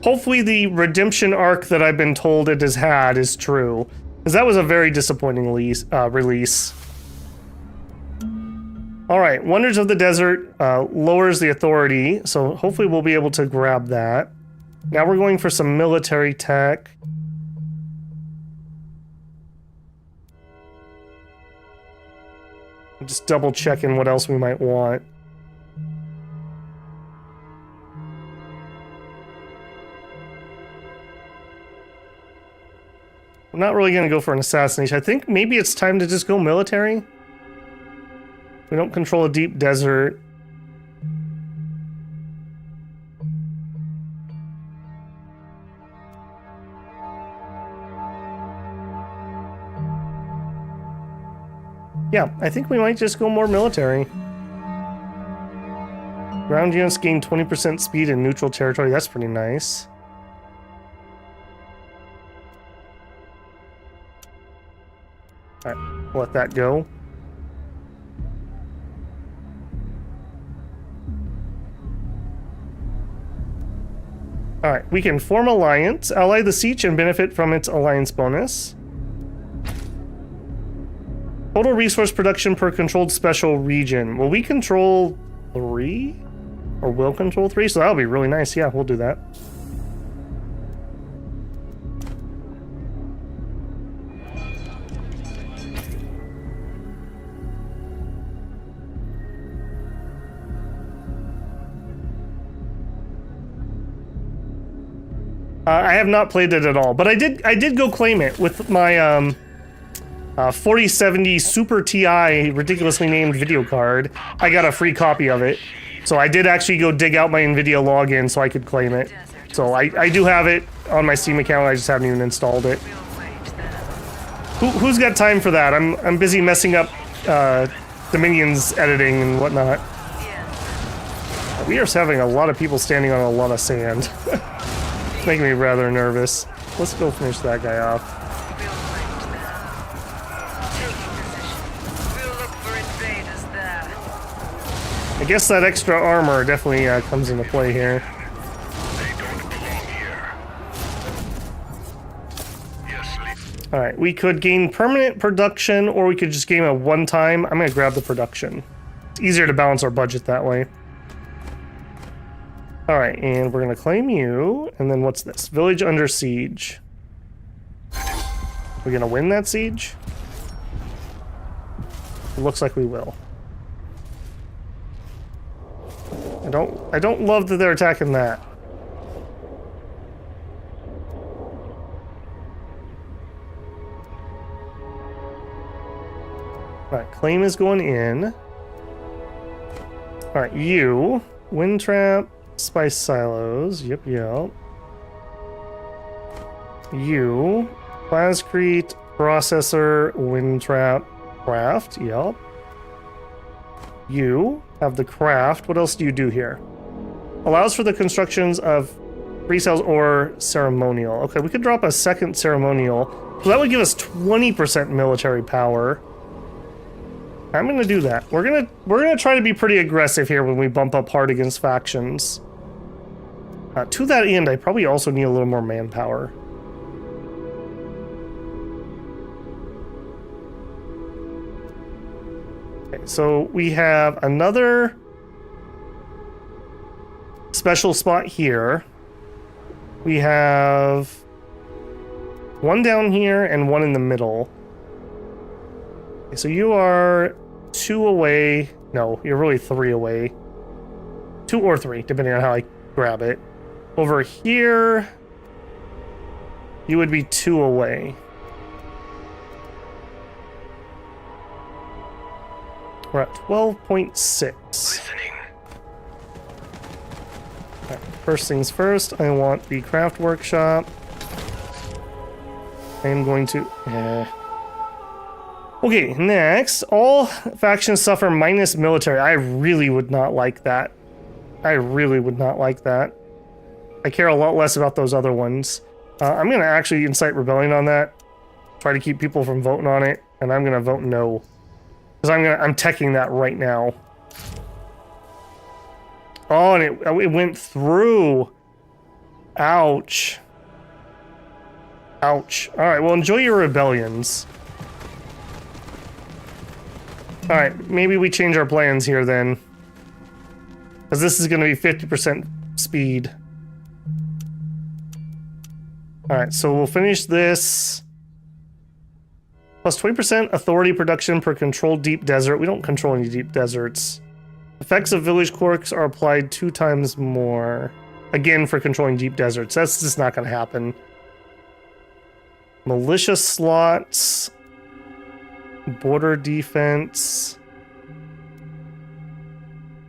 Hopefully the redemption arc that I've been told it has had is true, because that was a very disappointing release. Alright, Wonders of the Desert lowers the authority, so hopefully we'll be able to grab that. Now we're going for some military tech. I'm just double checking what else we might want. I'm not really going to go for an assassination. I think maybe it's time to just go military. We don't control a deep desert. Yeah, I think we might just go more military. Ground units gain 20% speed in neutral territory. That's pretty nice. Alright, let that go. Alright, we can form alliance, ally the siege, and benefit from its alliance bonus. Total resource production per controlled special region. Will we control 3? Or will control 3? So that'll be really nice. Yeah, we'll do that. I have not played it at all, but I did go claim it with my 4070 Super TI ridiculously named video card. I got a free copy of it. So I did actually go dig out my NVIDIA login so I could claim it. So I do have it on my Steam account, I just haven't even installed it. Who's got time for that? I'm busy messing up Dominion's editing and whatnot. We are having a lot of people standing on a lot of sand. It's making me rather nervous. Let's go finish that guy off. I guess that extra armor definitely comes into play here. They don't belong here. Yes, leave. Alright, we could gain permanent production, or we could just gain a one-time. I'm gonna grab the production. It's easier to balance our budget that way. Alright, and we're gonna claim you, and then what's this? Village under siege. We're gonna win that siege? It looks like we will. I don't love that they're attacking that. Alright, claim is going in. Alright, you. Wind trap, spice silos. Yep. You. Plascrete, processor, wind trap, craft. Yep. You have the craft. What else do you do here? Allows for the constructions of pre-sales or ceremonial. Okay, we could drop a second ceremonial. So that would give us 20% military power. I'm gonna do that. We're gonna try to be pretty aggressive here when we bump up hard against factions. To that end, I probably also need a little more manpower. Okay, so we have another special spot here. We have one down here and one in the middle. Okay, so you are 2 away. No, you're really 3 away. 2 or 3, depending on how I grab it. Over here, you would be 2 away. We're at 12.6. Listening. Right, first things first, I want the craft workshop. I am going to... Okay, next, all factions suffer minus military. I really would not like that. I really would not like that. I care a lot less about those other ones. I'm going to actually incite rebellion on that. Try to keep people from voting on it, and I'm going to vote no. Because I'm teching that right now. Oh, and it went through. Ouch. Ouch. Alright, well, enjoy your rebellions. Alright, maybe we change our plans here then. Because this is going to be 50% speed. Alright, so we'll finish this. Plus 20% authority production per controlled deep desert. We don't control any deep deserts. Effects of village quirks are applied 2 times more. Again, for controlling deep deserts. That's just not going to happen. Militia slots. Border defense.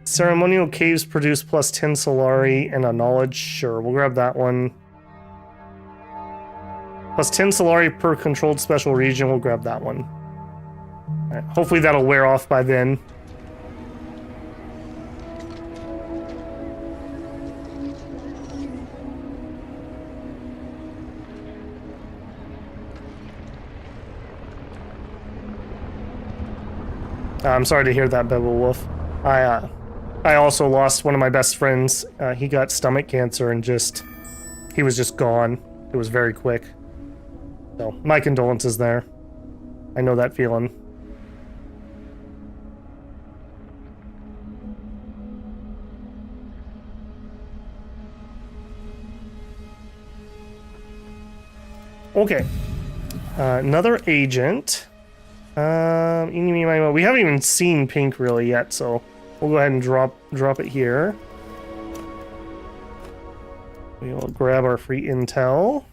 Ceremonial caves produce plus 10 Solari and a knowledge. Sure, we'll grab that one. Plus 10 Solari per controlled special region. We'll grab that one. Right, hopefully that'll wear off by then. I'm sorry to hear that, Beowulf. I also lost one of my best friends. He got stomach cancer and he was just gone. It was very quick. So, my condolences there. I know that feeling. Okay. Another agent. We haven't even seen pink really yet, so we'll go ahead and drop it here. We we'll grab our free intel.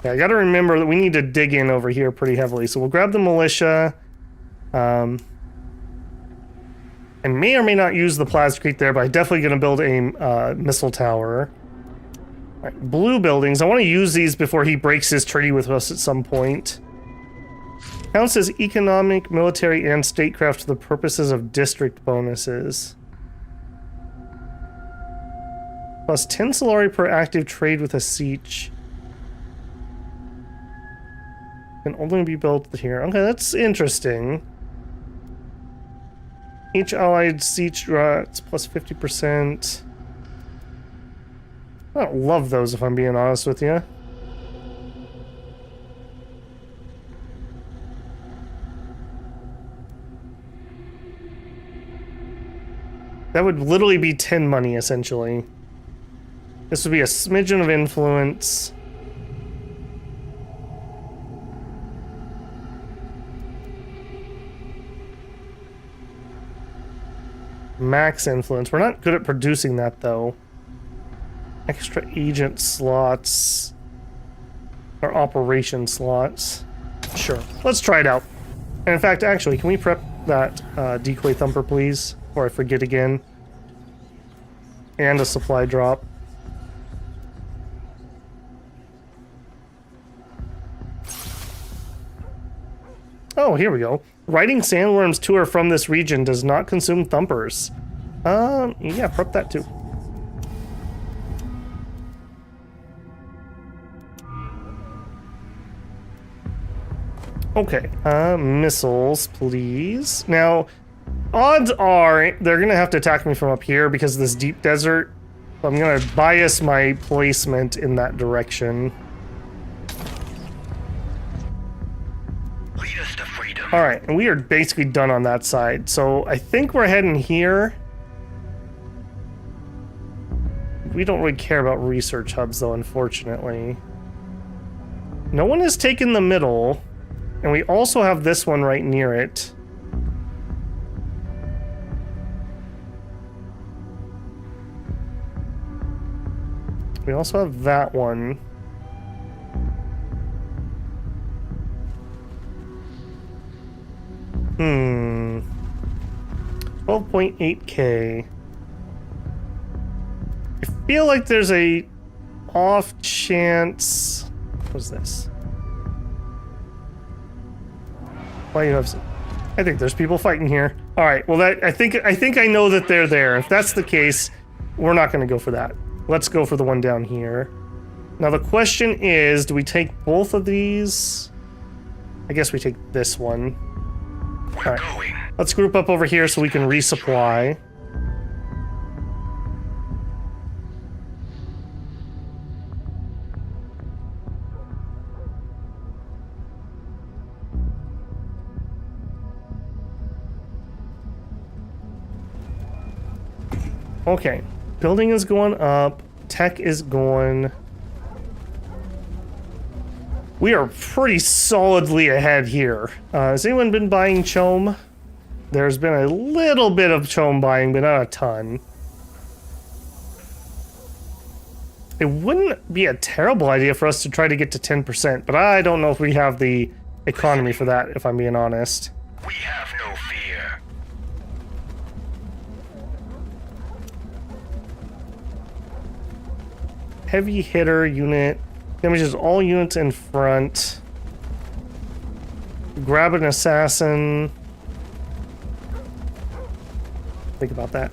Yeah, I gotta remember that we need to dig in over here pretty heavily. So we'll grab the militia. And may or may not use the plasticrete there, but I'm definitely gonna build a missile tower. All right, blue buildings. I want to use these before he breaks his treaty with us at some point. Counts as economic, military, and statecraft for the purposes of district bonuses. Plus 10 Solari per active trade with a siege. Can only be built here. Okay, that's interesting. Each allied siege it's plus 50%. I don't love those, if I'm being honest with you. That would literally be 10 money, essentially. This would be a smidgen of influence. Max influence. We're not good at producing that, though. Extra agent slots. Or operation slots. Sure. Let's try it out. And in fact, actually, can we prep that decoy thumper, please? Before I forget again. And a supply drop. Oh, here we go. Riding sandworms to or from this region does not consume thumpers. Yeah, prep that too. Okay, missiles, please. Now, odds are they're gonna have to attack me from up here because of this deep desert. So I'm gonna bias my placement in that direction. Lead us to freedom. Alright, and we are basically done on that side. So I think we're heading here. We don't really care about research hubs, though, unfortunately. No one has taken the middle. And we also have this one right near it. We also have that one. 12.8K. I feel like there's a off chance. What's this? Why you have some? I think there's people fighting here. All right. Well, that I think I know that they're there. If that's the case, we're not going to go for that. Let's go for the one down here. Now the question is, do we take both of these? I guess we take this one. We're going. Let's group up over here so we can resupply. Okay, building is going up, tech is going. We are pretty solidly ahead here. Has anyone been buying Chome? There's been a little bit of Chome buying, but not a ton. It wouldn't be a terrible idea for us to try to get to 10%, but I don't know if we have the economy for that, if I'm being honest. We have no fear. Heavy hitter unit. Damages all units in front. Grab an assassin. Think about that.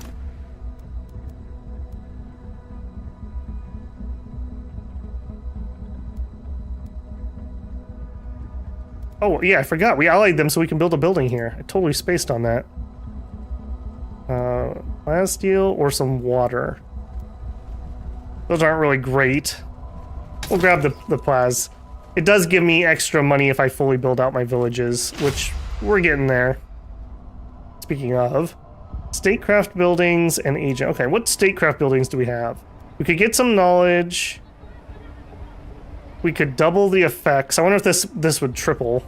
Oh, yeah, I forgot. We allied them so we can build a building here. I totally spaced on that. Plasteel or some water. Those aren't really great. We'll grab the Plaz. It does give me extra money if I fully build out my villages, which we're getting there. Speaking of, statecraft buildings and agent. Okay, what statecraft buildings do we have? We could get some knowledge. We could double the effects. I wonder if this would triple.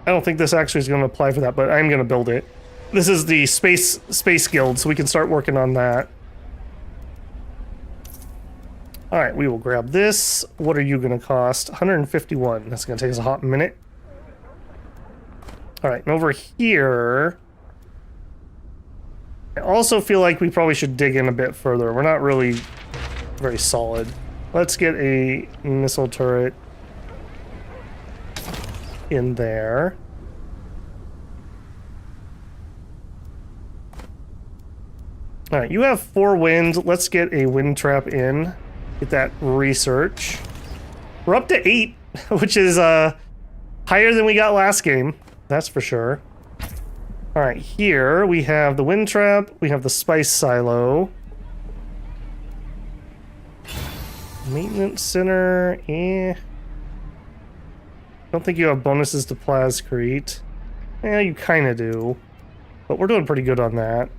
I don't think this actually is going to apply for that, but I'm going to build it. This is the space guild, so we can start working on that. All right, we will grab this. What are you going to cost? 151. That's going to take us a hot minute. All right, and over here, I also feel like we probably should dig in a bit further. We're not really very solid. Let's get a missile turret in there. All right, you have 4 wind. Let's get a wind trap in. Get that research. We're up to 8, which is higher than we got last game. That's for sure. All right, here we have the wind trap. We have the spice silo. Maintenance center. Don't think you have bonuses to plascrete. Yeah, you kind of do. But we're doing pretty good on that.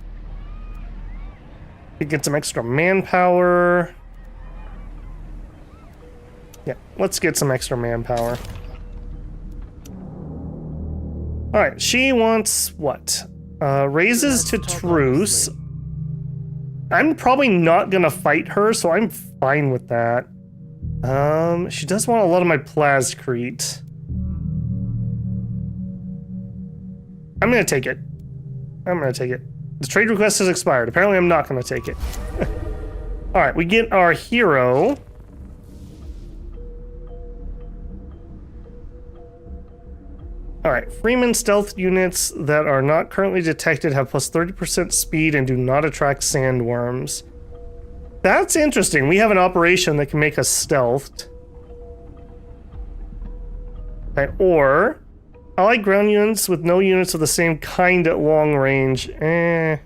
We get some extra manpower. Yeah, let's get some extra manpower. Alright, she wants what? Raises to truce. I'm probably not gonna fight her, so I'm fine with that. She does want a lot of my plascrete. I'm gonna take it. The trade request has expired. Apparently I'm not gonna take it. Alright, we get our hero. Alright, Fremen stealth units that are not currently detected have plus 30% speed and do not attract sandworms. That's interesting. We have an operation that can make us stealthed. Okay, or I like ground units with no units of the same kind at long range. Yeah,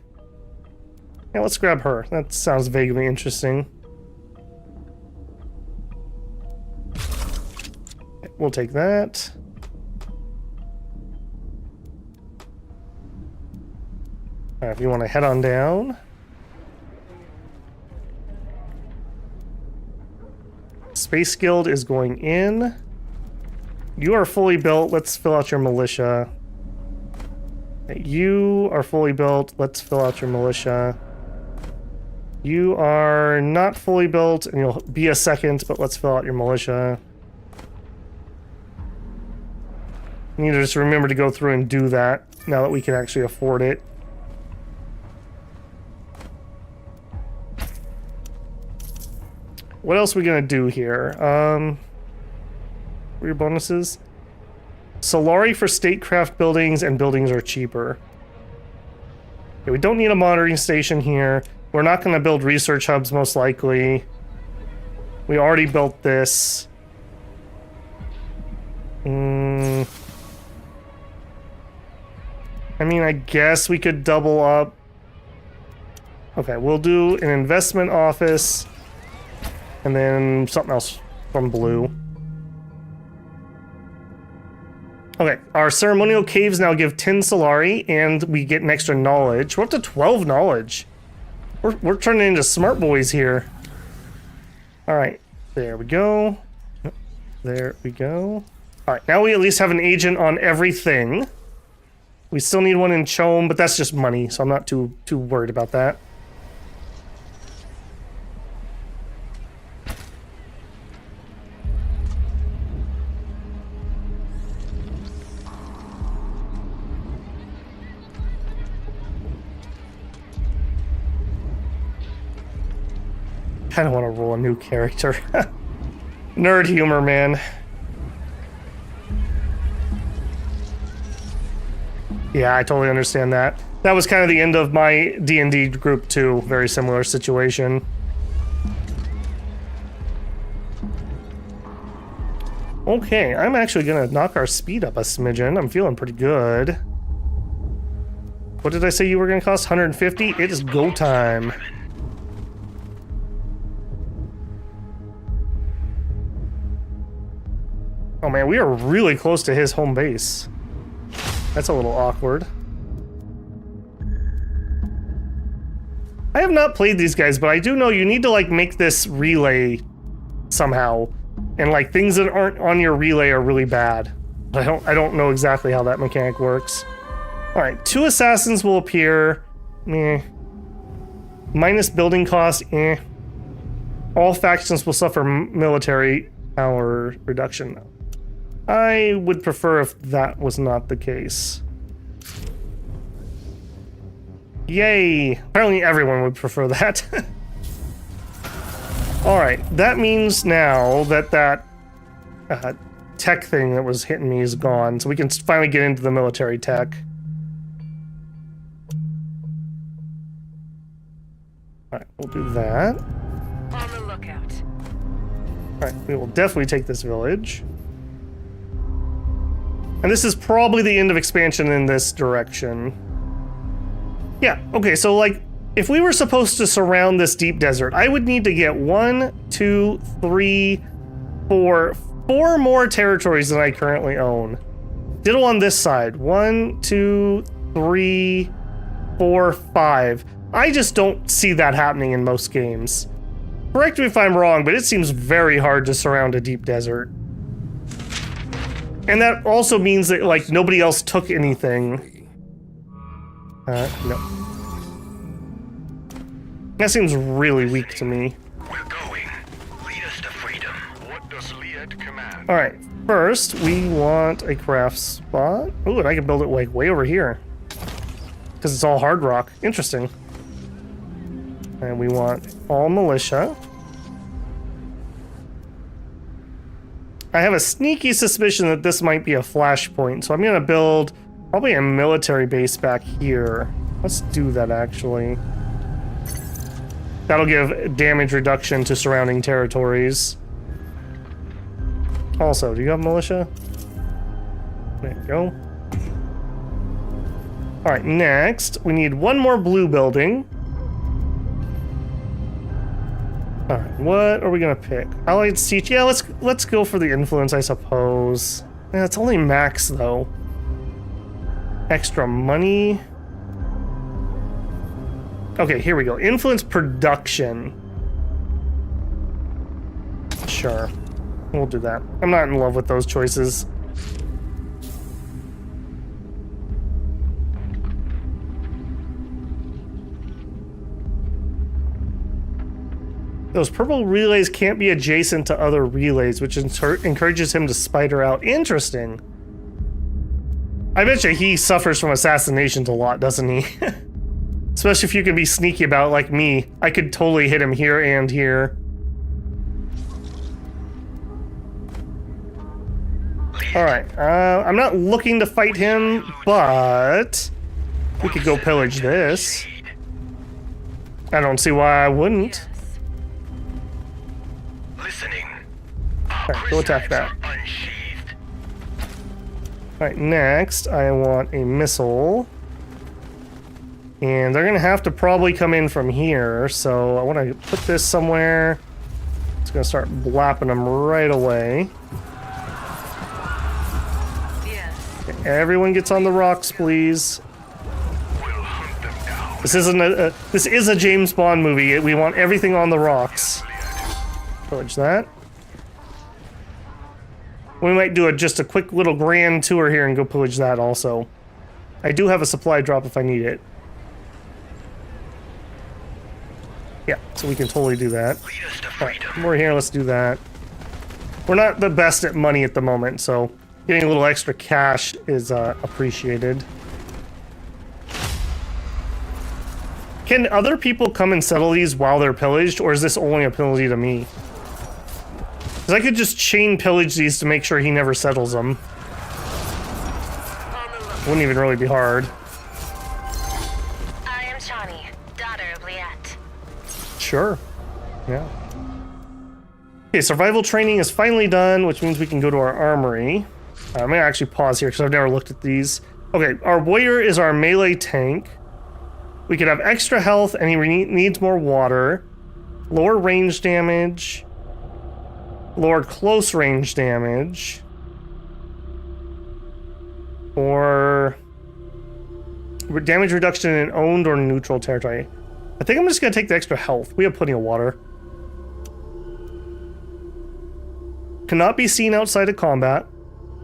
let's grab her. That sounds vaguely interesting. Okay, we'll take that. If you want to head on down. Space Guild is going in. You are fully built. Let's fill out your militia. You are fully built. Let's fill out your militia. You are not fully built, and you'll be a second, but let's fill out your militia. You need to just remember to go through and do that now that we can actually afford it. What else are we gonna do here? What are your bonuses? Solari for statecraft buildings, and buildings are cheaper. Okay, we don't need a monitoring station here. We're not gonna build research hubs, most likely. We already built this. I mean, I guess we could double up. Okay, we'll do an investment office. And then something else from blue. Okay, our ceremonial caves now give 10 Solari, and we get an extra knowledge. We're up to 12 knowledge. We're turning into smart boys here. All right, there we go. There we go. All right, now we at least have an agent on everything. We still need one in Chome, but that's just money, so I'm not too worried about that. I don't want to roll a new character. Nerd humor, man. Yeah, I totally understand that. That was kind of the end of my D&D group too. Very similar situation. Okay, I'm actually gonna knock our speed up a smidgen. I'm feeling pretty good. What did I say you were gonna cost? 150? It is go time. Oh man, we are really close to his home base. That's a little awkward. I have not played these guys, but I do know you need to like make this relay somehow. And like things that aren't on your relay are really bad. I don't know exactly how that mechanic works. All right, 2 assassins will appear. Meh. Minus building cost. Eh. All factions will suffer military power reduction. I would prefer if that was not the case. Yay! Apparently everyone would prefer that. Alright, that means now that tech thing that was hitting me is gone, so we can finally get into the military tech. Alright, we'll do that. On the lookout. Alright, we will definitely take this village. And this is probably the end of expansion in this direction. Yeah, okay, so like, if we were supposed to surround this deep desert, I would need to get 1, 2, 3, 4 more territories than I currently own. Ditto on this side. 1, 2, 3, 4, 5. I just don't see that happening in most games. Correct me if I'm wrong, but it seems very hard to surround a deep desert. And that also means that, like, nobody else took anything. No. That seems really weak to me. We're going. Lead us to freedom. What does Liet command? Alright, first, we want a craft spot. Ooh, and I can build it, like, way over here. Because it's all hard rock. Interesting. And we want all militia. I have a sneaky suspicion that this might be a flashpoint, so I'm gonna build probably a military base back here. Let's do that, actually. That'll give damage reduction to surrounding territories. Also, do you have militia? There you go. Alright, next, we need 1 more blue building. Alright, what are we gonna pick? Allied siege. Yeah, let's go for the influence, I suppose. Yeah, it's only max though. Extra money. Okay, here we go. Influence production. Sure. We'll do that. I'm not in love with those choices. Those purple relays can't be adjacent to other relays, which encourages him to spider out. Interesting. I bet you he suffers from assassinations a lot, doesn't he? Especially if you can be sneaky about it like me. I could totally hit him here and here. Alright, I'm not looking to fight him, but we could go pillage this. I don't see why I wouldn't. Listening. Alright, go attack that. Alright, next I want a missile. And they're gonna have to probably come in from here, so I want to put this somewhere. It's gonna start blapping them right away. Okay, everyone gets on the rocks, please. This isn't this is a James Bond movie. We want everything on the rocks. Pillage that. We might do just a quick little grand tour here and go pillage that also. I do have a supply drop if I need it. Yeah, so we can totally do that. Alright, we're here, let's do that. We're not the best at money at the moment, so getting a little extra cash is appreciated. Can other people come and settle these while they're pillaged, or is this only a penalty to me? Because I could just chain pillage these to make sure he never settles them. Wouldn't even really be hard. I am Chani, daughter of Liet. Sure. Yeah. Okay, survival training is finally done, which means we can go to our armory. I'm gonna actually pause here because I've never looked at these. Okay, our warrior is our melee tank. We could have extra health and he needs more water. Lower range damage. Lower close range damage. Or damage reduction in owned or neutral territory. I think I'm just gonna take the extra health. We have plenty of water. Cannot be seen outside of combat.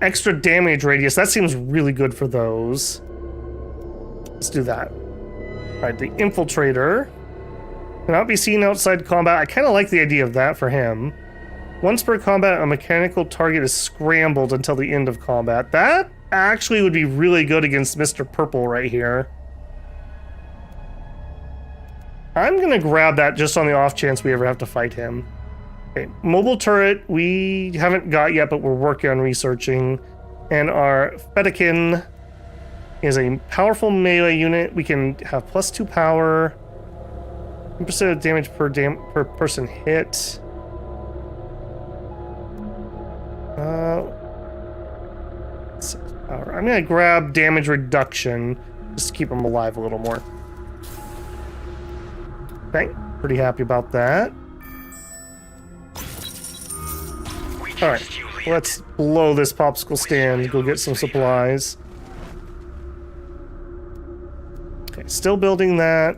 extra damage radius. That seems really good for those. Let's do that. All right, the infiltrator cannot be seen outside combat. I kind of like the idea of that for him. Once per combat, a mechanical target is scrambled until the end of combat. That actually would be really good against Mr. Purple right here. I'm going to grab that just on the off chance we ever have to fight him. Okay, mobile turret we haven't got yet, but we're working on researching. And our Fedaykin is a powerful melee unit. We can have +2 power. 10% of damage per person hit. Power. I'm gonna grab damage reduction just to keep him alive a little more. Okay, pretty happy about that. Alright, let's blow this popsicle stand, go get some supplies. Okay, still building that.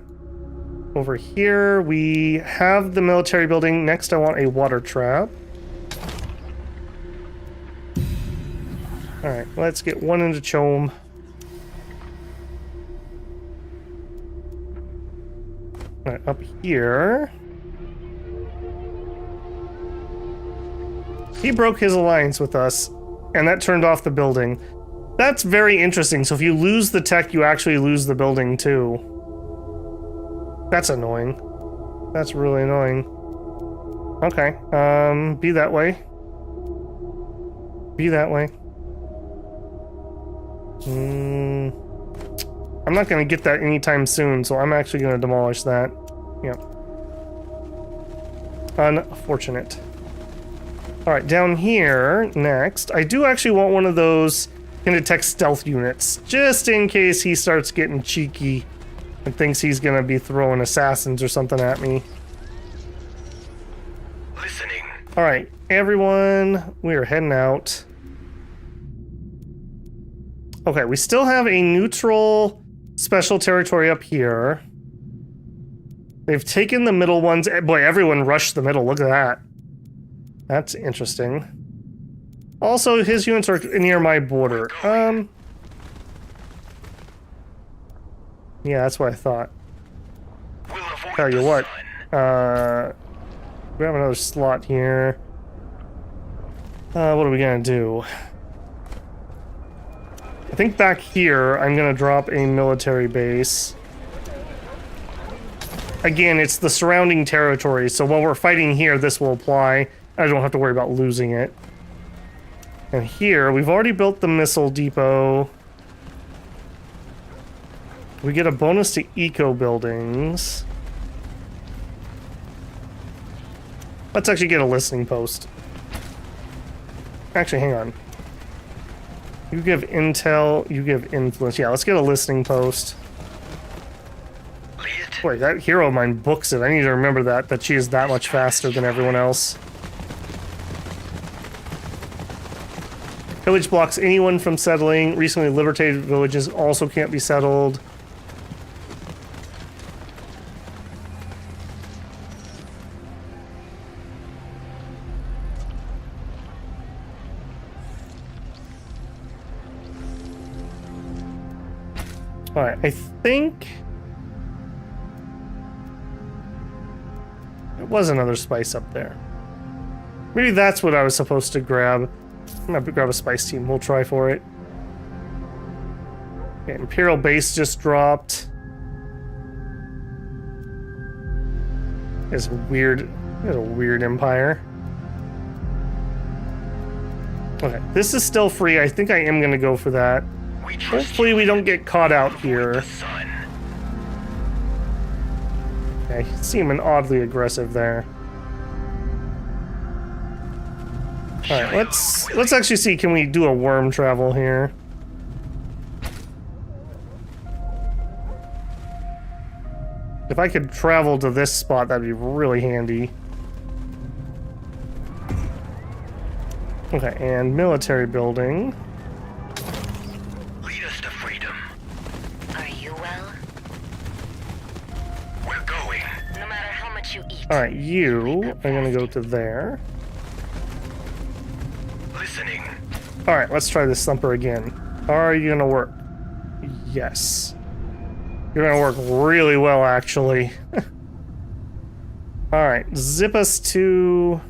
Over here, we have the military building. Next, I want a water trap. Alright, let's get one into Chome. Alright, up here. He broke his alliance with us, and that turned off the building. That's very interesting. So if you lose the tech, you actually lose the building too. That's annoying. That's really annoying. Okay, be that way. Be that way. I'm not gonna get that anytime soon, so I'm actually gonna demolish that. Yep. Unfortunate. Alright, down here, next, I do actually want one of those can detect stealth units, just in case he starts getting cheeky and thinks he's gonna be throwing assassins or something at me. Listening. Alright, everyone, we are heading out. Okay, we still have a neutral special territory up here. They've taken the middle ones. Boy, everyone rushed the middle. Look at that. That's interesting. Also, his units are near my border. Yeah, that's what I thought. We'll avoid Tell you the what. sun. We have another slot here. What are we gonna do? I think back here, I'm gonna drop a military base. Again, it's the surrounding territory, so while we're fighting here, this will apply. I don't have to worry about losing it. And here, we've already built the missile depot. We get a bonus to eco buildings. Let's actually get a listening post. Actually, hang on. You give intel, you give influence. Yeah, let's get a listening post. Wait, that hero of mine books it. I need to remember that she is that much faster than everyone else. Village blocks anyone from settling. Recently liberated villages also can't be settled. Alright, I think there was another spice up there. Maybe that's what I was supposed to grab. I'm gonna grab a spice team. We'll try for it. Okay, Imperial base just dropped. It's weird. It's a weird empire. Okay, this is still free. I think I am gonna go for that. Hopefully we don't get caught out here. Okay, seeming oddly aggressive there. Alright, let's actually see, can we do a worm travel here? If I could travel to this spot, that'd be really handy. Okay, and military building. Lead us to freedom. Are you well? We're going. No matter how much you eat. Alright, you are gonna go to there. Listening. All right, let's try this thumper again. Are you gonna work? Yes. You're gonna work really well, actually. All right, zip us to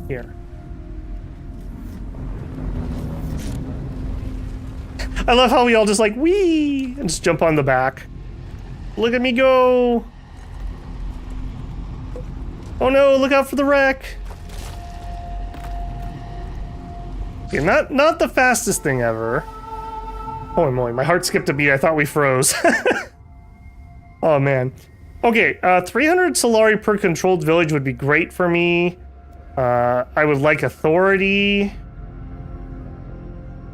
here. I love how we all just like, wee, and just jump on the back. Look at me go. Oh no, look out for the wreck. Okay, not the fastest thing ever. Holy moly, my heart skipped a beat. I thought we froze. Oh man. Okay, 300 Solari per controlled village would be great for me. I would like authority.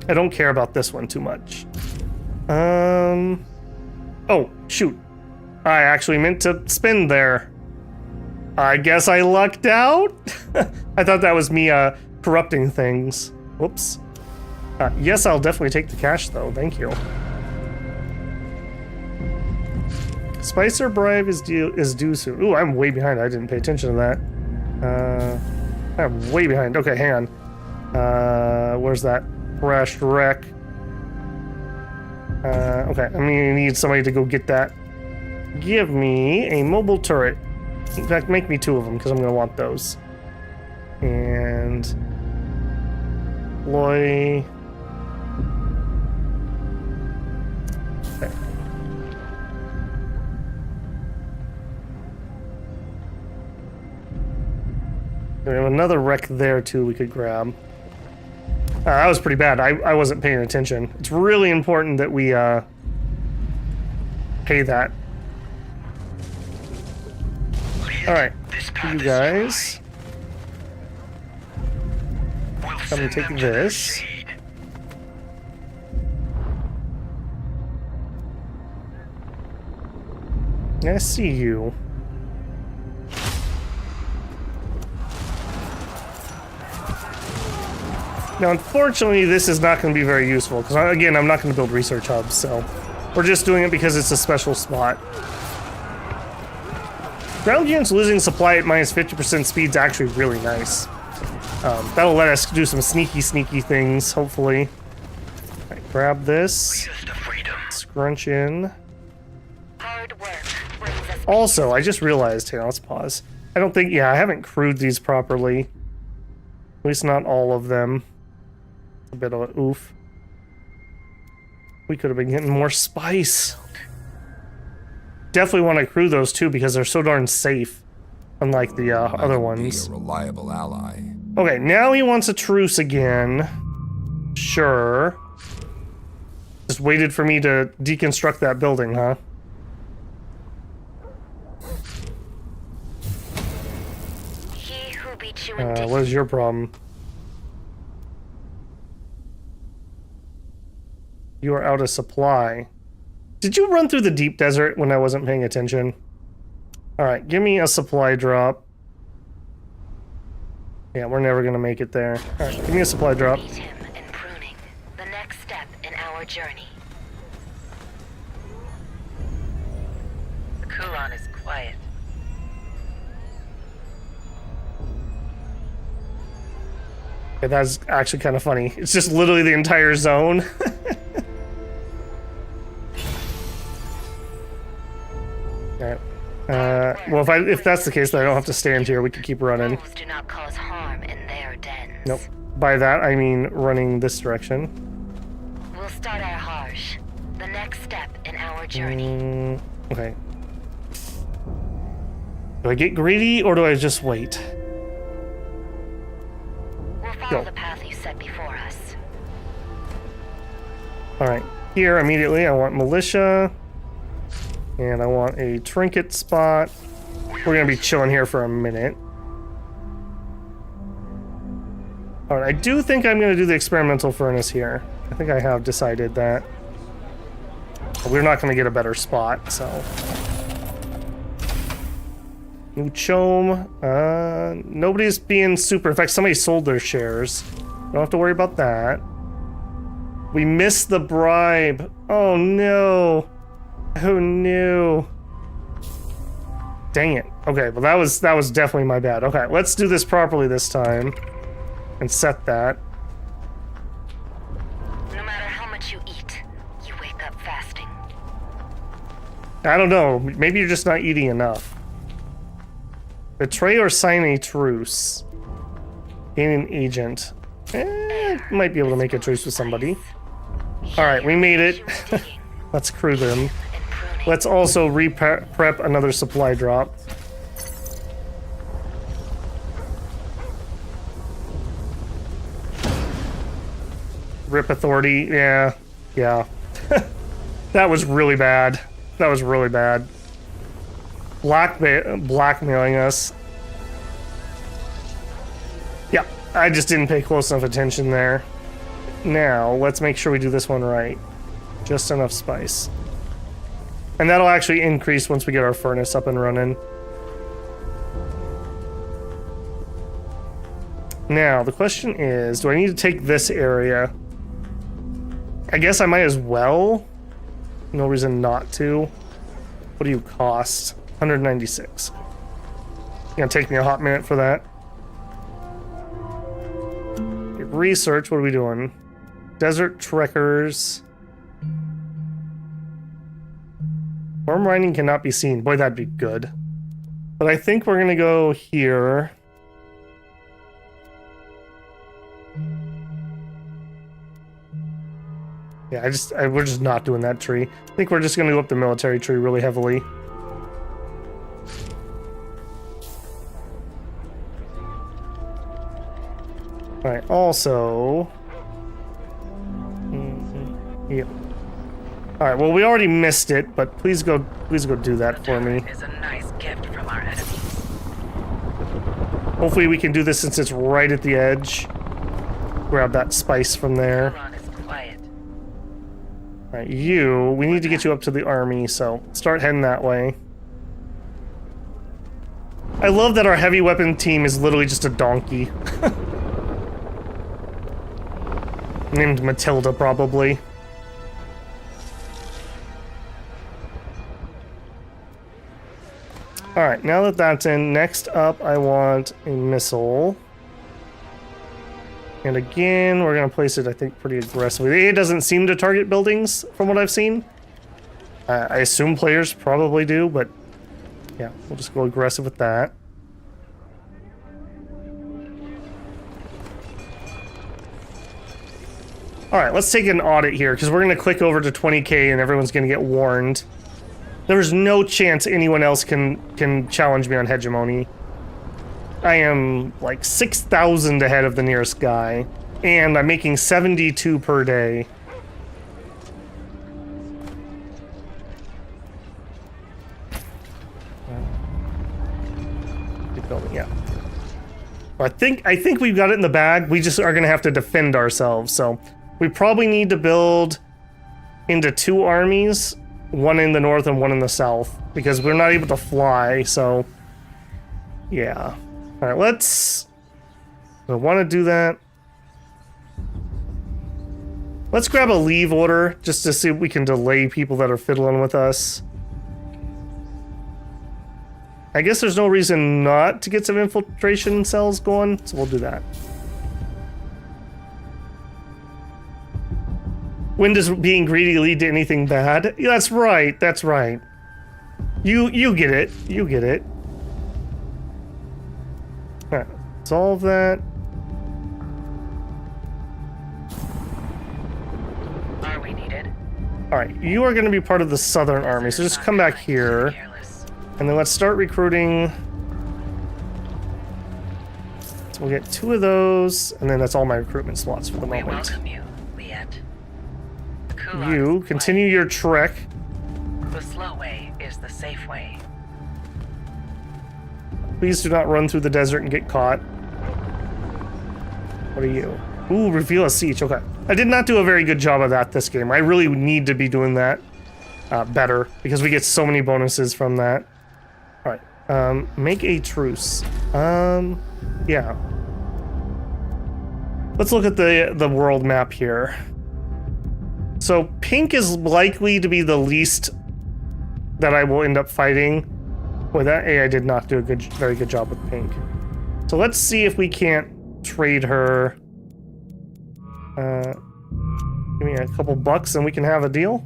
I don't care about this one too much. Oh, shoot. I actually meant to spin there. I guess I lucked out? I thought that was me corrupting things. Whoops. Yes, I'll definitely take the cash though. Thank you. Spicer bribe is due soon. Ooh, I'm way behind. I didn't pay attention to that. I'm way behind. Okay, hang on. Where's that crashed wreck? Okay, I'm gonna need somebody to go get that. Give me a mobile turret. In fact, make me 2 of them because I'm gonna want those. And deploy. Okay. We have another wreck there too we could grab. That was pretty bad. I wasn't paying attention. It's really important that we pay that. Alright, you guys. Come and take this. I see you. Now, unfortunately, this is not going to be very useful, because, again, I'm not going to build research hubs, so we're just doing it because it's a special spot. Ground units losing supply at minus 50% speed is actually really nice. That'll let us do some sneaky things, hopefully. All right, grab this. Scrunch in. Hard work brings us Also, I just realized, here, let's pause. I don't think, yeah, I haven't crewed these properly. At least not all of them. A bit of an oof. We could have been getting more spice. Definitely want to crew those too because they're so darn safe. Unlike the other ones. Be a reliable ally. Okay, now he wants a truce again. Sure. Just waited for me to deconstruct that building, huh? he who beat you in What is your problem? You are out of supply. Did you run through the deep desert when I wasn't paying attention? Alright, give me a supply drop. Yeah, we're never gonna make it there. Alright, give me a supply drop. Meet him in pruning, the next step in our journey. The Kulan is quiet. Okay, that's actually kind of funny. It's just literally the entire zone. Alright. Well, if that's the case, then I don't have to stand here. We can keep running. Foes do not cause harm in their dens. Nope. By that, I mean running this direction. We'll start our Harsh, the next step in our journey. Okay. Do I get greedy, or do I just wait? We'll follow Go. the path you set before us. Alright. Here, immediately, I want militia. And I want a trinket spot. We're gonna be chilling here for a minute. Alright, I do think I'm gonna do the experimental furnace here. I think I have decided that. We're not gonna get a better spot, so. New Chome. Nobody's being super. In fact, somebody sold their shares. Don't have to worry about that. We missed the bribe. Oh no. Oh no. Dang it. Okay, well that was definitely my bad. Okay, let's do this properly this time. And set that. I don't know. Maybe you're just not eating enough. Betray or sign a truce. Gain an agent. Might be able to make a truce with somebody. Alright, we made it. Let's crew them. Let's also prep another supply drop. Rip authority. Yeah. That was really bad. That was really bad. Blackmailing us. Yeah, I just didn't pay close enough attention there. Now, let's make sure we do this one right. Just enough spice. And that'll actually increase once we get our furnace up and running. Now, the question is, do I need to take this area? I guess I might as well. No reason not to. What do you cost? 196. Gonna take me a hot minute for that. Research, what are we doing? Desert trekkers. Worm mining cannot be seen. Boy, that'd be good. But I think we're gonna go here. Yeah, we're just not doing that tree. I think we're just gonna go up the military tree really heavily. Alright, also... Yep. Alright, well we already missed it, but please go do that for me. Is a nice gift from our enemies. Hopefully we can do this since it's right at the edge. Grab that spice from there. Alright, we need to get you up to the army, so start heading that way. I love that our heavy weapon team is literally just a donkey. Named Matilda, probably. Alright, now that that's in, next up I want a missile. And again, we're going to place it, I think, pretty aggressively. It doesn't seem to target buildings, from what I've seen. I assume players probably do, but yeah, we'll just go aggressive with that. Alright, let's take an audit here, because we're going to click over to 20k and everyone's going to get warned. There's no chance anyone else can challenge me on hegemony. I am like 6,000 ahead of the nearest guy, and I'm making 72 per day. Keep going, yeah. I think we've got it in the bag. We just are gonna have to defend ourselves, so we probably need to build into 2 armies, one in the north and one in the south, because we're not able to fly, so yeah. Alright, let's... I want to do that. Let's grab a leave order, just to see if we can delay people that are fiddling with us. I guess there's no reason not to get some infiltration cells going, so we'll do that. When does being greedy lead to anything bad? Yeah, that's right, that's right. You get it, you get it. Alright, solve that. Are we needed? Alright, you are going to be part of the Southern Army, so just come back here. And then let's start recruiting. So we'll get 2 of those, and then that's all my recruitment slots for the moment. We welcome you, Liet. You continue your trek. The slow way is the safe way. Please do not run through the desert and get caught. What are you? Ooh, reveal a siege. Okay. I did not do a very good job of that this game. I really need to be doing that better, because we get so many bonuses from that. Alright. Make a truce. Yeah. Let's look at the world map here. So pink is likely to be the least that I will end up fighting. Boy, that AI did not do a very good job with pink. So let's see if we can't trade her. Give me a couple bucks and we can have a deal.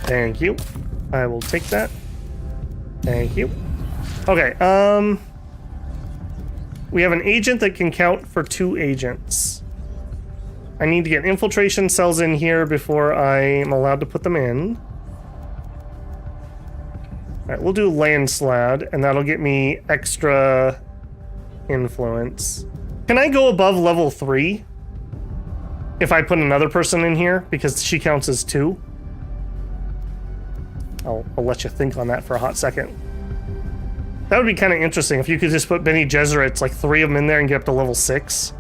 Thank you. I will take that. Thank you. Okay, we have an agent that can count for 2 agents. I need to get infiltration cells in here before I am allowed to put them in. Alright, we'll do landslide, and that'll get me extra influence. Can I go above level 3? If I put another person in here, because she counts as 2? I'll let you think on that for a hot second. That would be kind of interesting if you could just put Bene Gesserits, like 3 of them in there and get up to level 6.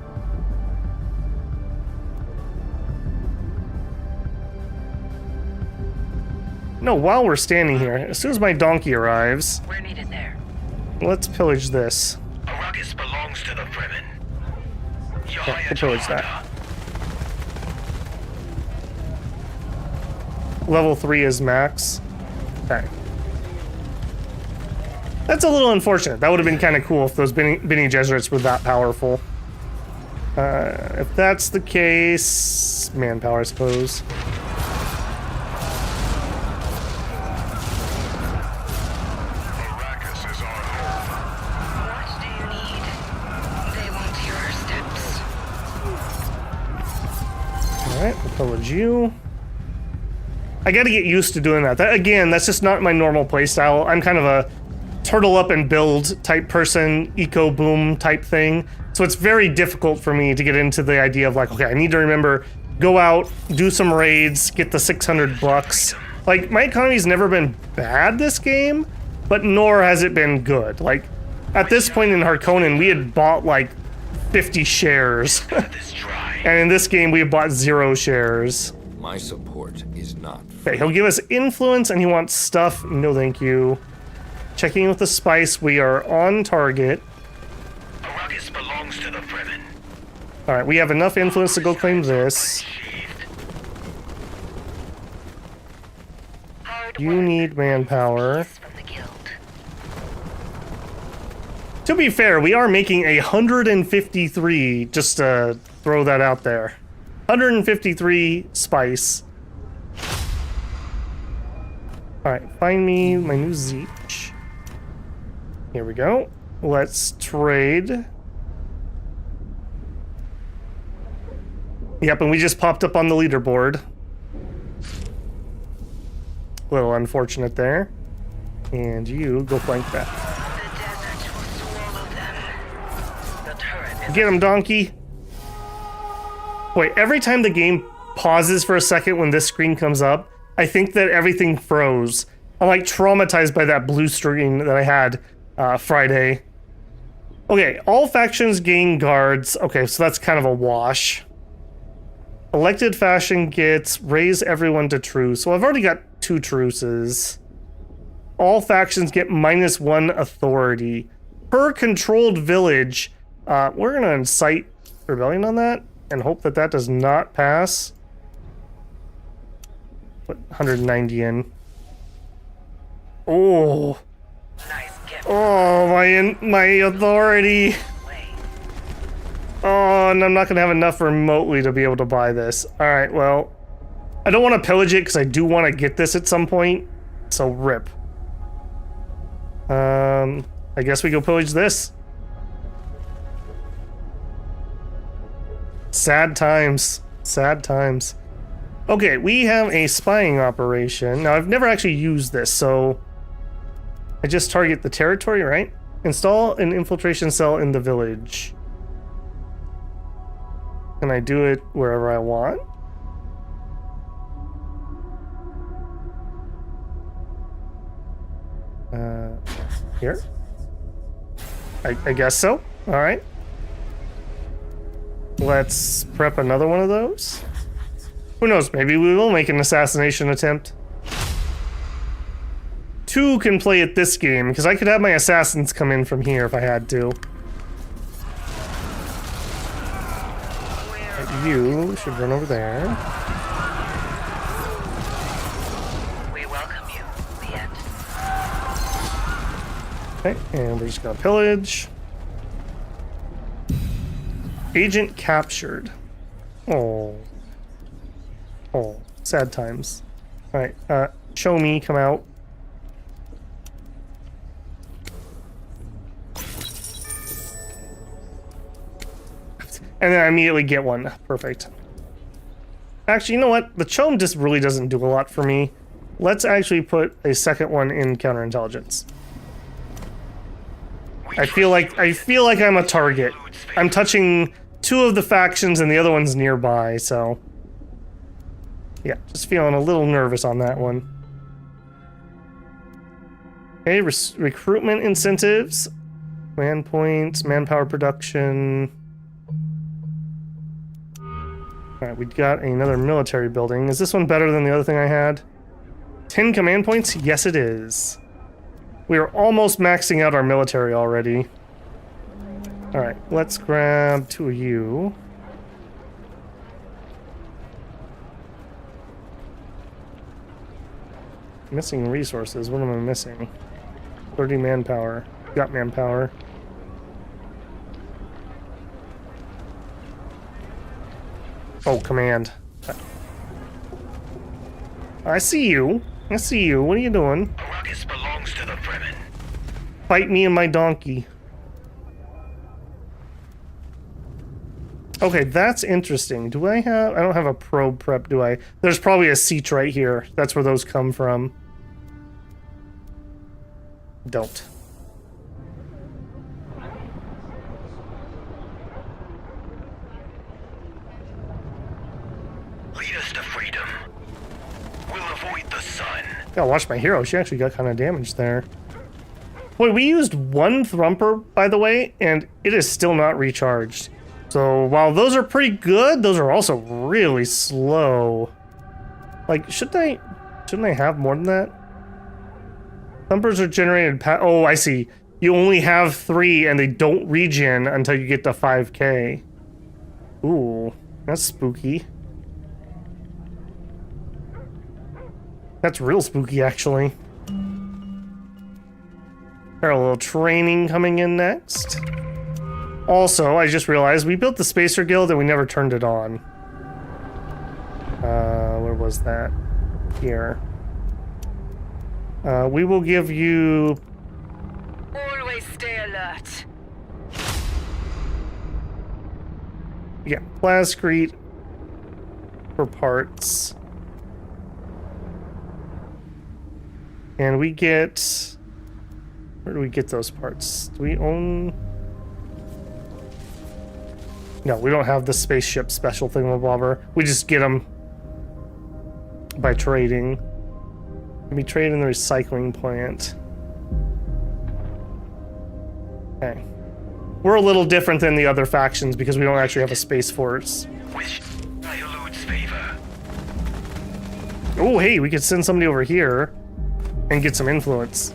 No, while we're standing here, as soon as my donkey arrives, We're needed there. let's pillage this. Arrakis belongs to the Fremen. You Yeah, hired we'll pillage your that. order. Level 3 is max. Okay. That's a little unfortunate. That would have been kind of cool if those Bene Gesserits were that powerful. If that's the case, manpower, I suppose. Arrakis is our home. What do you need? They won't hear our steps. Alright, we'll pillage you. I gotta get used to doing that. Again, that's just not my normal playstyle. I'm kind of a turtle up and build type person, eco boom type thing. So it's very difficult for me to get into the idea of like, okay, I need to remember, go out, do some raids, get the 600 bucks. Like, my economy's never been bad this game, but nor has it been good. Like, at this point in Harkonnen, we had bought like 50 shares. This dry. And in this game, we have bought 0 shares. My support is not Okay, he'll give us influence and he wants stuff. No, thank you. Checking with the spice, we are on target. Arrakis belongs to the Fremen. Alright, we have enough influence to go claim this. Sheathed. Hard You work. need manpower. From the guild. To be fair, we are making 153, just to throw that out there. 153 spice. Alright, find me my new Zeech. Here we go. Let's trade. Yep, and we just popped up on the leaderboard. A little unfortunate there. And you go flank that. The desert will swallow them. The turret is Get him, donkey. Wait, every time the game pauses for a second when this screen comes up, I think that everything froze. I'm like traumatized by that blue screen that I had Friday. Okay, all factions gain guards. Okay, so that's kind of a wash. Elected faction gets raise everyone to truce. So I've already got 2 truces. All factions get -1 authority. Per controlled village, we're going to incite rebellion on that and hope that that does not pass. Put 190 in. Oh. nice gift. Oh, my authority. Way. Oh, and I'm not going to have enough remotely to be able to buy this. All right, well, I don't want to pillage it because I do want to get this at some point. So rip. I guess we go pillage this. Sad times. Sad times. Okay, we have a spying operation. Now, I've never actually used this, so I just target the territory, right? Install an infiltration cell in the village. Can I do it wherever I want? Here? I guess so. All right. Let's prep another one of those. Who knows? Maybe we will make an assassination attempt. 2 can play at this game, because I could have my assassins come in from here if I had to. You should run over there. We welcome you, Liet. Okay, and we're just gonna pillage. Agent captured. Oh. Oh, sad times. Alright, show me, come out. And then I immediately get one. Perfect. Actually, you know what? The Chome just really doesn't do a lot for me. Let's actually put a second one in counterintelligence. I feel like I'm a target. I'm touching two of the factions and the other one's nearby, so yeah, just feeling a little nervous on that one. Okay, recruitment incentives, man points, manpower production. All right, we got another military building. Is this one better than the other thing I had? 10 command points? Yes, it is. We are almost maxing out our military already. All right, let's grab 2 of you. Missing resources. What am I missing? 30 manpower. Got manpower. Oh, command. I see you. I see you. What are you doing? Arrakis belongs to the Fremen. Fight me and my donkey. Okay, that's interesting. Do I have... I don't have a probe prep, do I? There's probably a siege right here. That's where those come from. Don't. Lead us to freedom. We'll avoid the sun. Gotta watch my hero. She actually got kind of damaged there. Boy, we used 1 Thrumper, by the way, and it is still not recharged. So while those are pretty good, those are also really slow. Like, shouldn't they have more than that? Thumpers are generated. Oh, I see. You only have 3, and they don't regen until you get to 5K. Ooh, that's spooky. That's real spooky, actually. Parallel training coming in next. Also, I just realized we built the Spacer Guild and we never turned it on. Where was that? Here. We will give you... Always stay alert. Yeah, Plascrete for parts. And we get... Where do we get those parts? Do we own... No, we don't have the spaceship special thingamabobber. We just get them by trading. We trade in the recycling plant. Okay. We're a little different than the other factions because we don't actually have a space force. Wish I eludes favor. Oh, hey, we could send somebody over here and get some influence.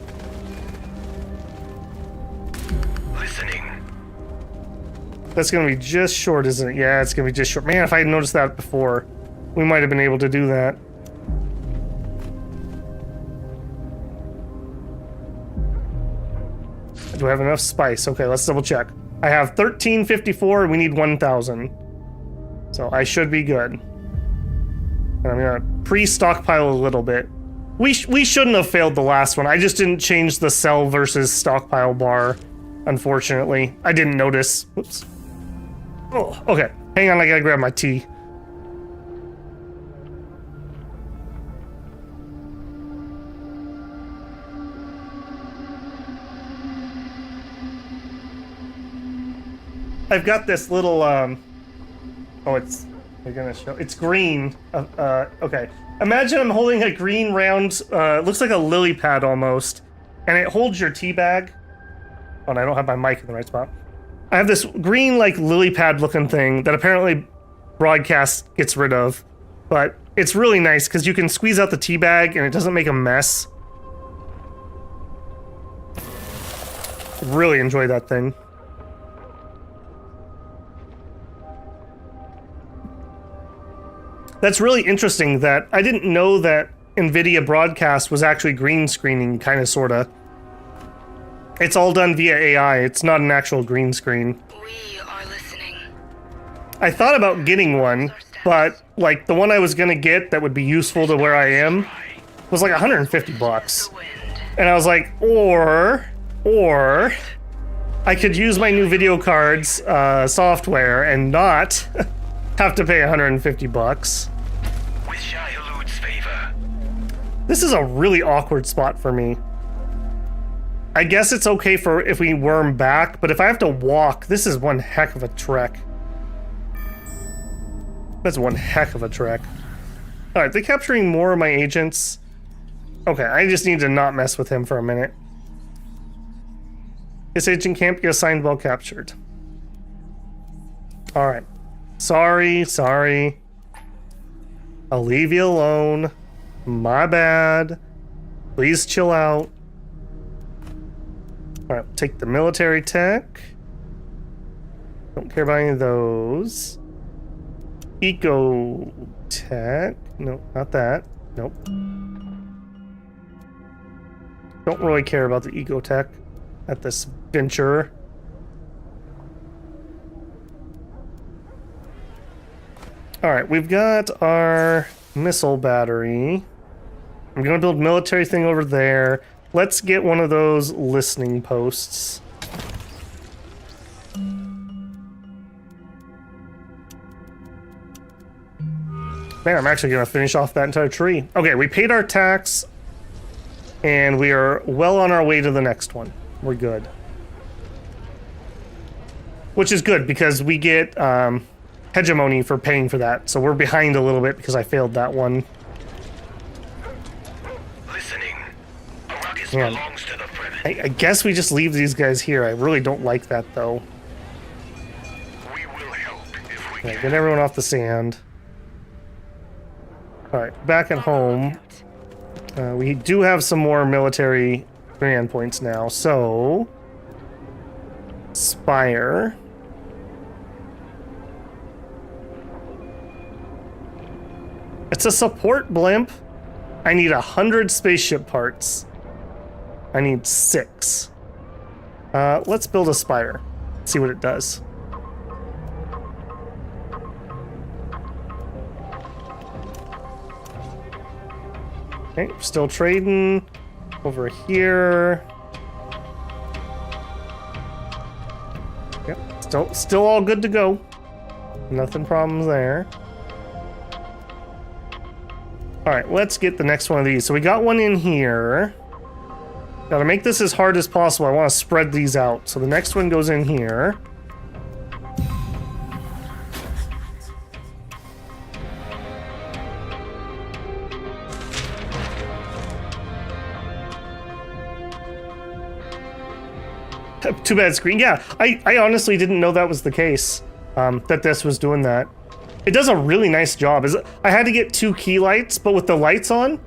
Listening. That's gonna be just short, isn't it? Yeah, it's gonna be just short. Man, if I had noticed that before, we might have been able to do that. Do I have enough spice? Okay, let's double check. I have 1354 and we need 1000. So I should be good. And I'm gonna pre-stockpile a little bit. We shouldn't have failed the last one. I just didn't change the sell versus stockpile bar, unfortunately. I didn't notice. Whoops. Oh, okay. Hang on, I gotta grab my tea. I've got this little, oh, it's, they're gonna show, it's green. Okay. Imagine I'm holding a green round, looks like a lily pad almost, and it holds your tea bag. Oh, and I don't have my mic in the right spot. I have this green, like, lily pad looking thing that apparently broadcast gets rid of, but it's really nice because you can squeeze out the tea bag and it doesn't make a mess. Really enjoy that thing. That's really interesting that I didn't know that NVIDIA broadcast was actually green screening, kind of, sort of. It's all done via AI. It's not an actual green screen. We are listening. I thought about getting one, but, like, the one I was gonna get that would be useful to where I am was like 150 bucks. The wind. And I was like, or I could use my new video cards software and not have to pay 150 bucks. With Shai Hulud's favor. This is a really awkward spot for me. I guess it's okay for if we worm back, but if I have to walk, this is one heck of a trek. That's one heck of a trek. Alright, they're capturing more of my agents. Okay, I just need to not mess with him for a minute. This agent can't be assigned while captured. Alright. Sorry. I'll leave you alone. My bad. Please chill out. Alright, take the military tech. Don't care about any of those. Eco tech. Nope, not that. Nope. Don't really care about the eco tech at this venture. Alright, we've got our missile battery. I'm gonna build military thing over there. Let's get one of those listening posts. Man, I'm actually gonna finish off that entire tree. Okay, we paid our tax, and we are well on our way to the next one. We're good. Which is good, because we get hegemony for paying for that, so we're behind a little bit because I failed that one. Listening. Arrakis Man. belongs to the Fremen. I guess we just leave these guys here. I really don't like that, though. We will help if we Okay, can. get everyone off the sand. Alright, back at home. We do have some more military command points now, so... Spire. It's a support blimp. I need 100 spaceship parts. I need 6. Let's build a spire. See what it does. Okay, still trading over here. Yep, still all good to go. Nothing problems there. All right, let's get the next one of these. So we got one in here. Got to make this as hard as possible. I want to spread these out. So the next one goes in here. Too bad it's green. Yeah, I honestly didn't know that was the case, that this was doing that. It does a really nice job. I had to get 2 key lights, but with the lights on,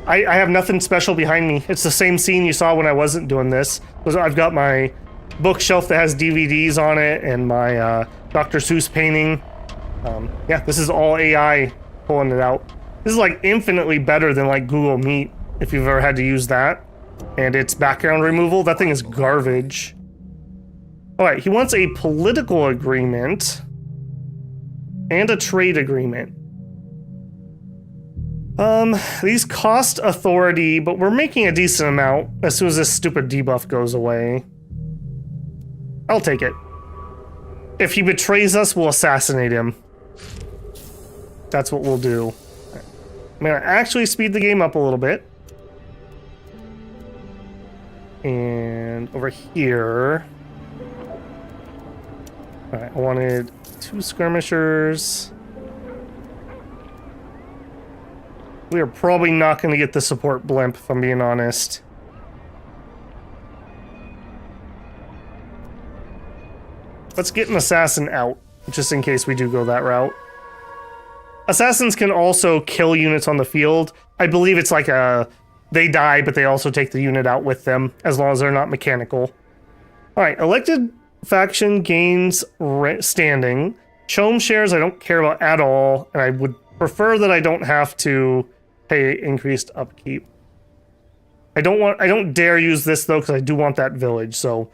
I have nothing special behind me. It's the same scene you saw when I wasn't doing this. I've got my bookshelf that has DVDs on it and my Dr. Seuss painting. Yeah, this is all AI pulling it out. This is like infinitely better than like Google Meet, if you've ever had to use that. And its background removal, that thing is garbage. Alright, he wants a political agreement and a trade agreement. These cost authority, but we're making a decent amount as soon as this stupid debuff goes away. I'll take it. If he betrays us, we'll assassinate him. That's what we'll do. I'm gonna actually speed the game up a little bit. And over here... Alright, I wanted 2 skirmishers. We are probably not going to get the support blimp, if I'm being honest. Let's get an assassin out, just in case we do go that route. Assassins can also kill units on the field. I believe it's like a... They die, but they also take the unit out with them, as long as they're not mechanical. Alright, elected faction gains standing. Chome shares I don't care about at all, and I would prefer that I don't have to pay increased upkeep. I don't dare use this though, because I do want that village, so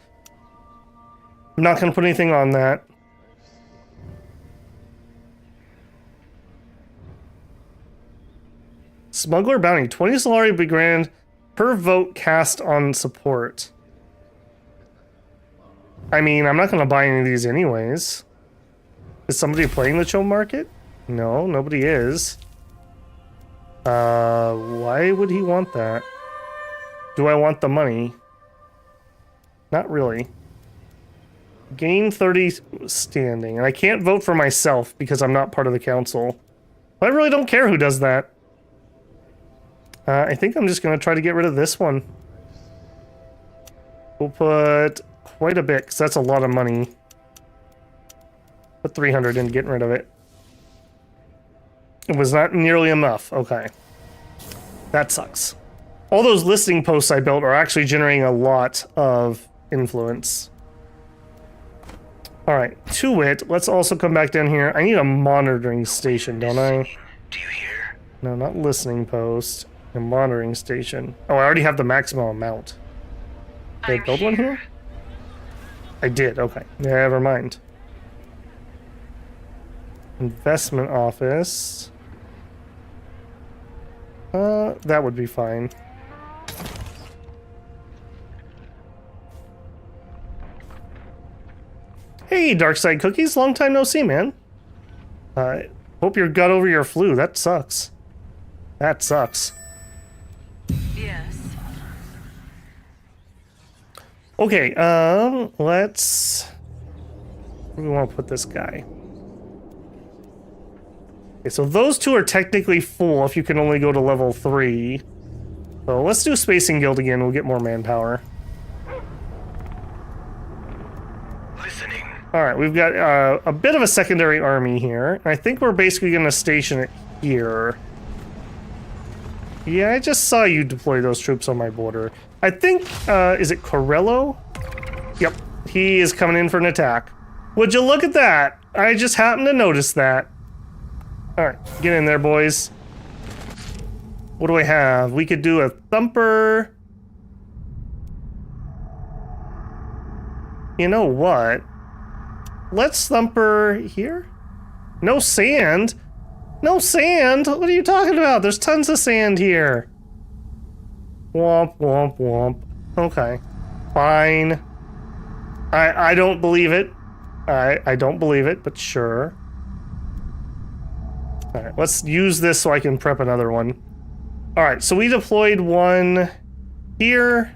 I'm not gonna put anything on that. Smuggler bounty. 20 Solari will be granted per vote cast on support. I mean, I'm not going to buy any of these anyways. Is somebody playing the show market? No, nobody is. Why would he want that? Do I want the money? Not really. Gain 30 standing. And I can't vote for myself because I'm not part of the council. I really don't care who does that. I think I'm just going to try to get rid of this one. We'll put quite a bit because that's a lot of money. Put 300 in getting rid of it. It was not nearly enough. Okay. That sucks. All those listing posts I built are actually generating a lot of influence. Alright, to it, let's also come back down here. I need a monitoring station, don't I? Do you hear? No, not listening post. A monitoring station. Oh, I already have the maximum amount. Did I build one here? I did, okay. Never mind. Investment office. That would be fine. Hey, Darkside Cookies, long time no see, man. Hope you got over your flu. That sucks. That sucks. Yes. Okay, let's... Where do we want to put this guy? Okay, so those two are technically full if you can only go to level 3. So let's do Spacing Guild again, we'll get more manpower. Listening. Alright, we've got a bit of a secondary army here. I think we're basically going to station it here. Yeah, I just saw you deploy those troops on my border. I think, is it Corello? Yep, he is coming in for an attack. Would you look at that? I just happened to notice that. Alright, get in there, boys. What do I have? We could do a thumper. You know what? Let's thumper here. No sand. No sand? What are you talking about? There's tons of sand here. Womp, womp, womp. Okay. Fine. I don't believe it. I don't believe it, but sure. Alright, let's use this so I can prep another one. Alright, so we deployed one here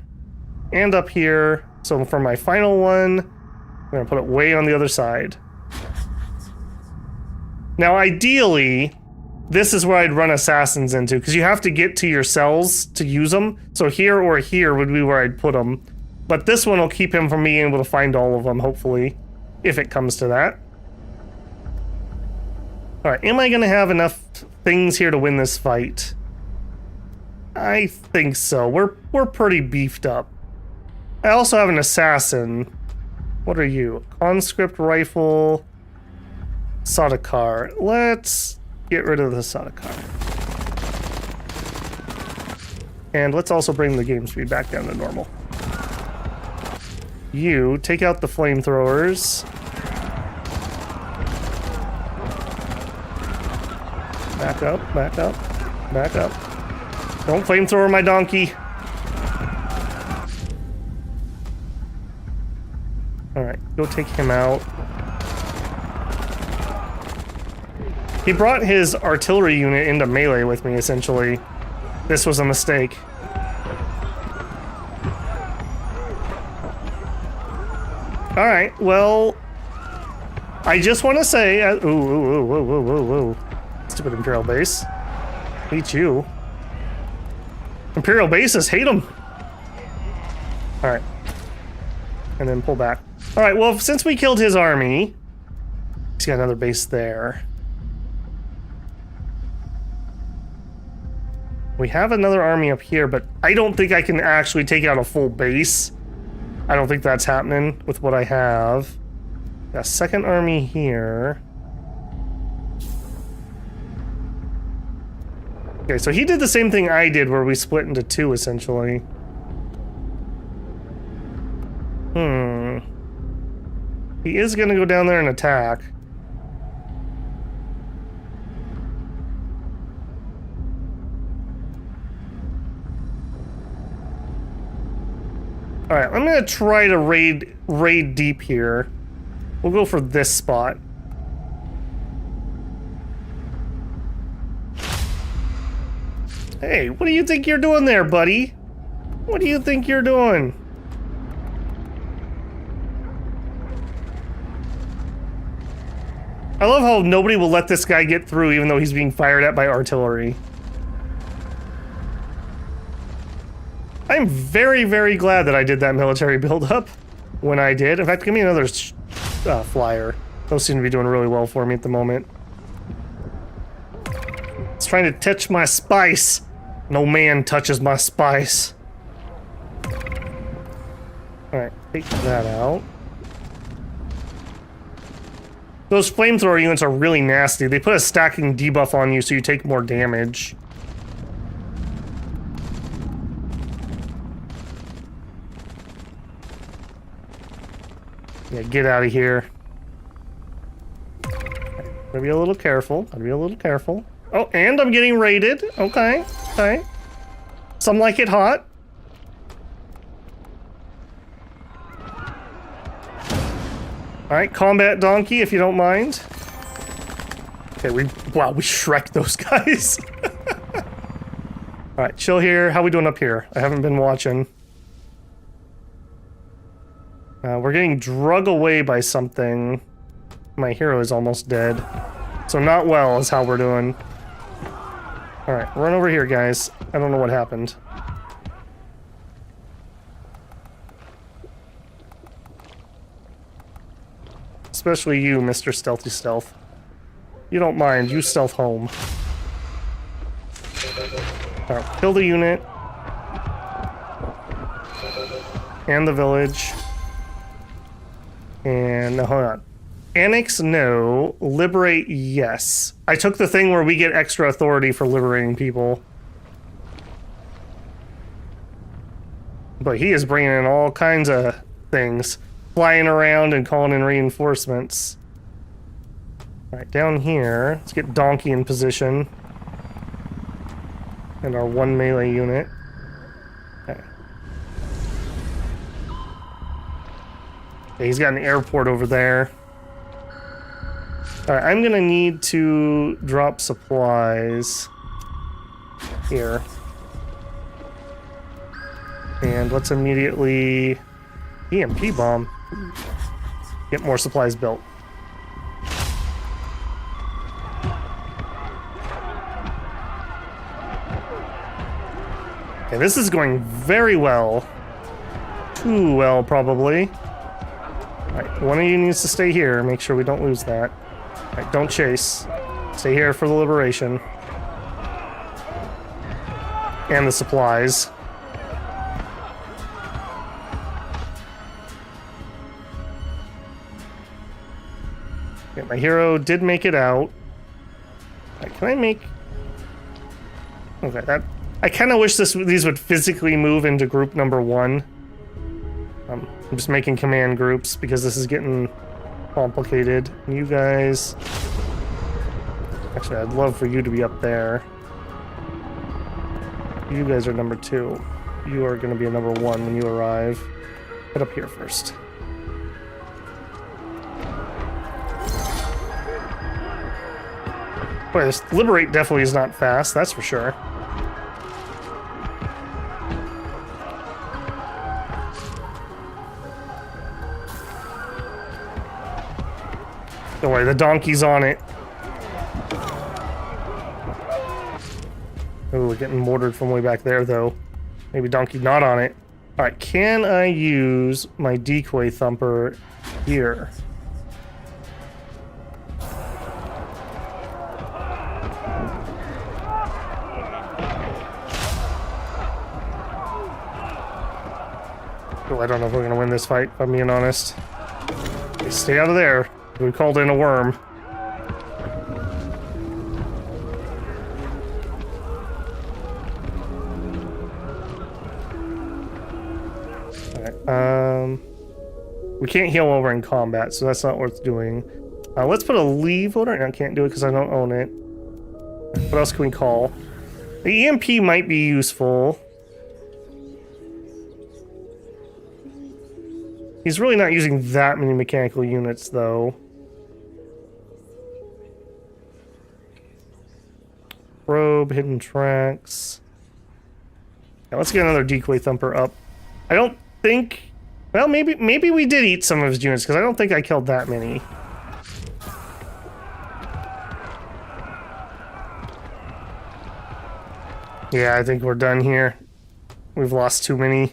and up here. So for my final one, I'm going to put it way on the other side. Now, ideally, this is where I'd run assassins into, because you have to get to your cells to use them. So here or here would be where I'd put them. But this one will keep him from being able to find all of them, hopefully, if it comes to that. Alright, am I going to have enough things here to win this fight? I think so. We're pretty beefed up. I also have an assassin. What are you? Conscript rifle... Sardaukar. Let's get rid of the Sardaukar. And let's also bring the game speed back down to normal. You take out the flamethrowers. Back up, back up, back up. Don't flamethrower my donkey. Alright, go take him out. He brought his artillery unit into melee with me, essentially. This was a mistake. Alright, well... I just want to say... ooh, ooh, ooh, ooh, ooh, ooh, ooh. Stupid Imperial base. Hate you. Imperial bases, hate them! Alright. And then pull back. Alright, well, since we killed his army... He's got another base there. We have another army up here, but I don't think I can actually take out a full base. I don't think that's happening with what I have. Got a second army here. Okay, so he did the same thing I did where we split into two, essentially. He is going to go down there and attack. All right, I'm gonna try to raid deep here. We'll go for this spot. Hey, what do you think you're doing there, buddy? What do you think you're doing? I love how nobody will let this guy get through even though he's being fired at by artillery. I'm very, very glad that I did that military buildup when I did. In fact, give me another flyer. Those seem to be doing really well for me at the moment. It's trying to touch my spice. No man touches my spice. Alright, take that out. Those flamethrower units are really nasty. They put a stacking debuff on you so you take more damage. Yeah, get out of here. Gotta be a little careful. Gotta be a little careful. Oh, and I'm getting raided. Okay, okay. Some like it hot. Alright, combat donkey, if you don't mind. Okay, we shreked those guys. Alright, chill here. How we doing up here? I haven't been watching. We're getting drug away by something. My hero is almost dead. So not well is how we're doing. Alright, run over here, guys. I don't know what happened. Especially you, Mr. Stealthy Stealth. You don't mind, you stealth home. Alright, kill the unit. And the village. And, hold on. Annex, no. Liberate, yes. I took the thing where we get extra authority for liberating people. But he is bringing in all kinds of things. Flying around and calling in reinforcements. Alright, down here. Let's get Donkey in position. And our one melee unit. Okay. Yeah, he's got an airport over there. Alright, I'm gonna need to drop supplies here. And let's immediately EMP bomb. Get more supplies built. Okay, this is going very well. Too well, probably. Alright, one of you needs to stay here. Make sure we don't lose that. Alright, don't chase. Stay here for the liberation. And the supplies. Yeah, my hero did make it out. Right, can I make... Okay, that... I kind of wish these would physically move into group number 1. I'm just making command groups because this is getting complicated. You guys... Actually, I'd love for you to be up there. You guys are number 2. You are going to be a number 1 when you arrive. Head up here first. Boy, this liberate definitely is not fast, that's for sure. Don't worry, the donkey's on it. Oh, we're getting mortared from way back there, though. Maybe donkey not on it. Alright, can I use my decoy thumper here? Oh, I don't know if we're gonna win this fight, if I'm being honest. Okay, stay out of there. We called in a worm. Alright, we can't heal while we're in combat, so that's not worth doing. Let's put a leave order. No, I can't do it because I don't own it. What else can we call? The EMP might be useful. He's really not using that many mechanical units, though. Probe, hidden tracks. Yeah, let's get another decoy thumper up. I don't think... Well, maybe we did eat some of his units, because I don't think I killed that many. Yeah, I think we're done here. We've lost too many.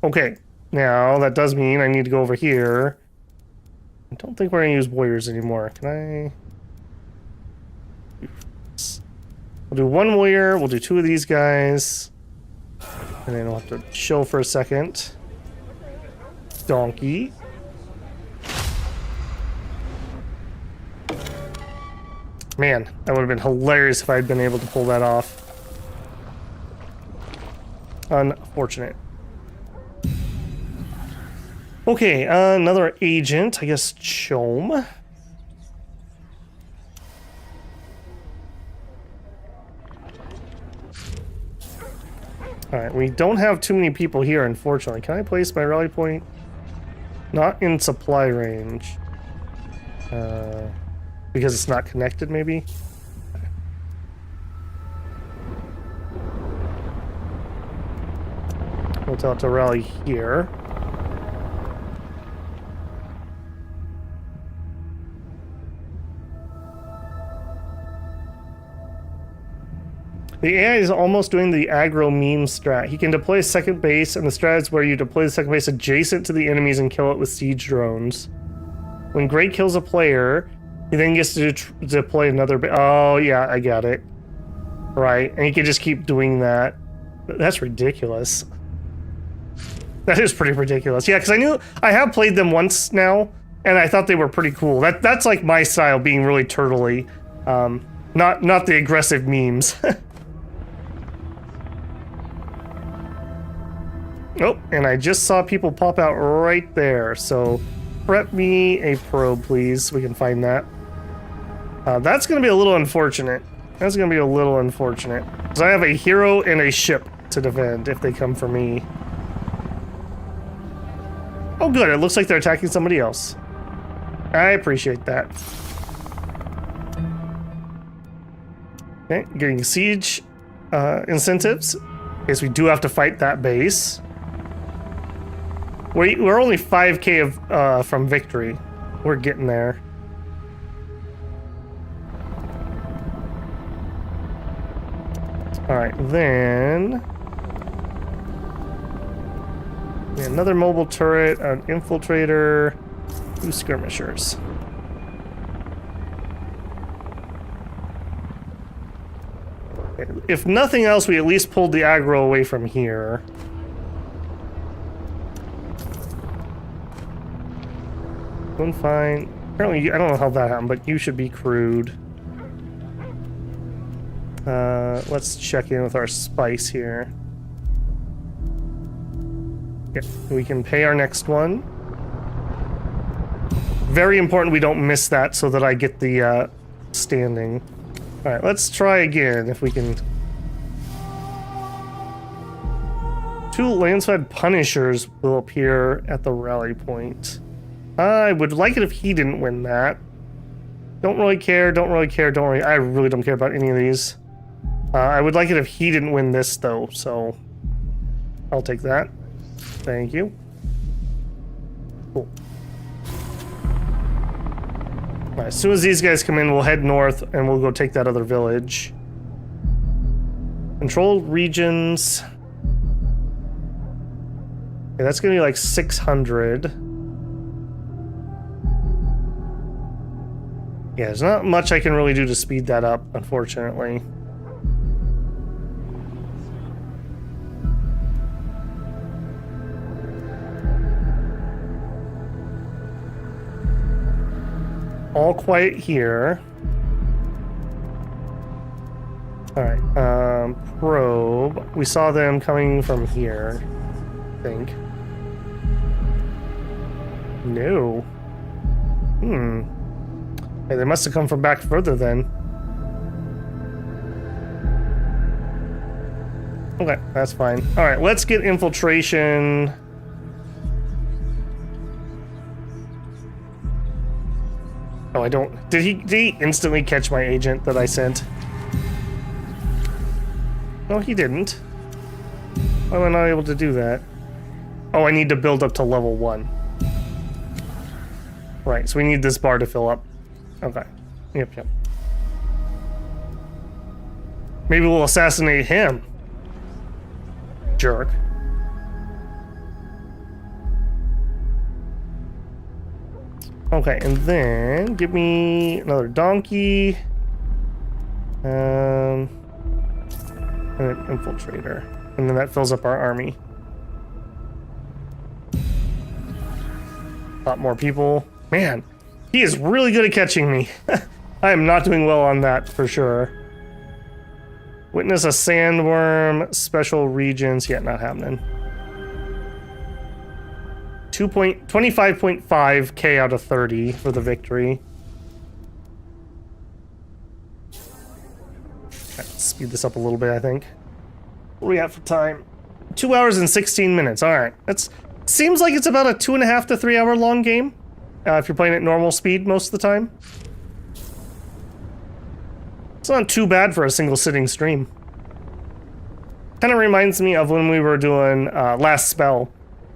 Okay, now that does mean I need to go over here. I don't think we're going to use warriors anymore. Can I... We'll do one warrior, we'll do two of these guys. And then we'll have to chill for a second. Donkey. Man, that would have been hilarious if I'd been able to pull that off. Unfortunate. Okay, another agent, I guess Chom. Alright, we don't have too many people here, unfortunately. Can I place my rally point? Not in supply range. Because it's not connected, maybe? We'll tell it to rally here. The AI is almost doing the aggro meme strat. He can deploy a second base, and the strat is where you deploy the second base adjacent to the enemies and kill it with siege drones. When Gray kills a player, he then gets to deploy another base. Oh, yeah, I got it. Right, and he can just keep doing that. That's ridiculous. That is pretty ridiculous. Yeah, because I have played them once now, and I thought they were pretty cool. That's like my style, being really turtley. Not the aggressive memes. Oh, and I just saw people pop out right there, so prep me a probe, please. We can find that. That's going to be a little unfortunate. That's going to be a little unfortunate. Because I have a hero and a ship to defend if they come for me. Oh, good. It looks like they're attacking somebody else. I appreciate that. Okay, getting siege incentives. Okay, so we do have to fight that base. We're only 5k from victory. We're getting there. Alright, then... another mobile turret, an infiltrator, 2 skirmishers. If nothing else, we at least pulled the aggro away from here. Doing fine. Apparently, I don't know how that happened, but you should be crewed. Let's check in with our spice here. Yep, we can pay our next one. Very important we don't miss that so that I get the standing. Alright, let's try again if we can. 2 landslide punishers will appear at the rally point. I would like it if he didn't win that. Don't really care, don't really care, don't really... I really don't care about any of these. I would like it if he didn't win this, though, so... I'll take that. Thank you. Cool. Alright, as soon as these guys come in, we'll head north, and we'll go take that other village. Controlled regions... Okay, that's gonna be like 600. Yeah, there's not much I can really do to speed that up, unfortunately. All quiet here. Alright, probe. We saw them coming from here, I think. No. Hey, they must have come from back further then. Okay, that's fine. Alright, let's get infiltration. No, I don't. Did he instantly catch my agent that I sent? No, he didn't. Why am I not able to do that? Oh, I need to build up to level 1. Right, so we need this bar to fill up. Okay. Yep. Maybe we'll assassinate him. Jerk. Okay, and then give me another donkey. And an infiltrator. And then that fills up our army. A lot more people. Man, he is really good at catching me. I am not doing well on that for sure. Witness a sandworm, special regions. Yeah, not happening. 25.5k out of 30 for the victory. Let's speed this up a little bit, I think. What are we at for time? 2 hours and 16 minutes. All right. That's seems like it's about a 2.5 to 3 hour long game. If you're playing at normal speed most of the time. It's not too bad for a single sitting stream. Kind of reminds me of when we were doing Last Spell.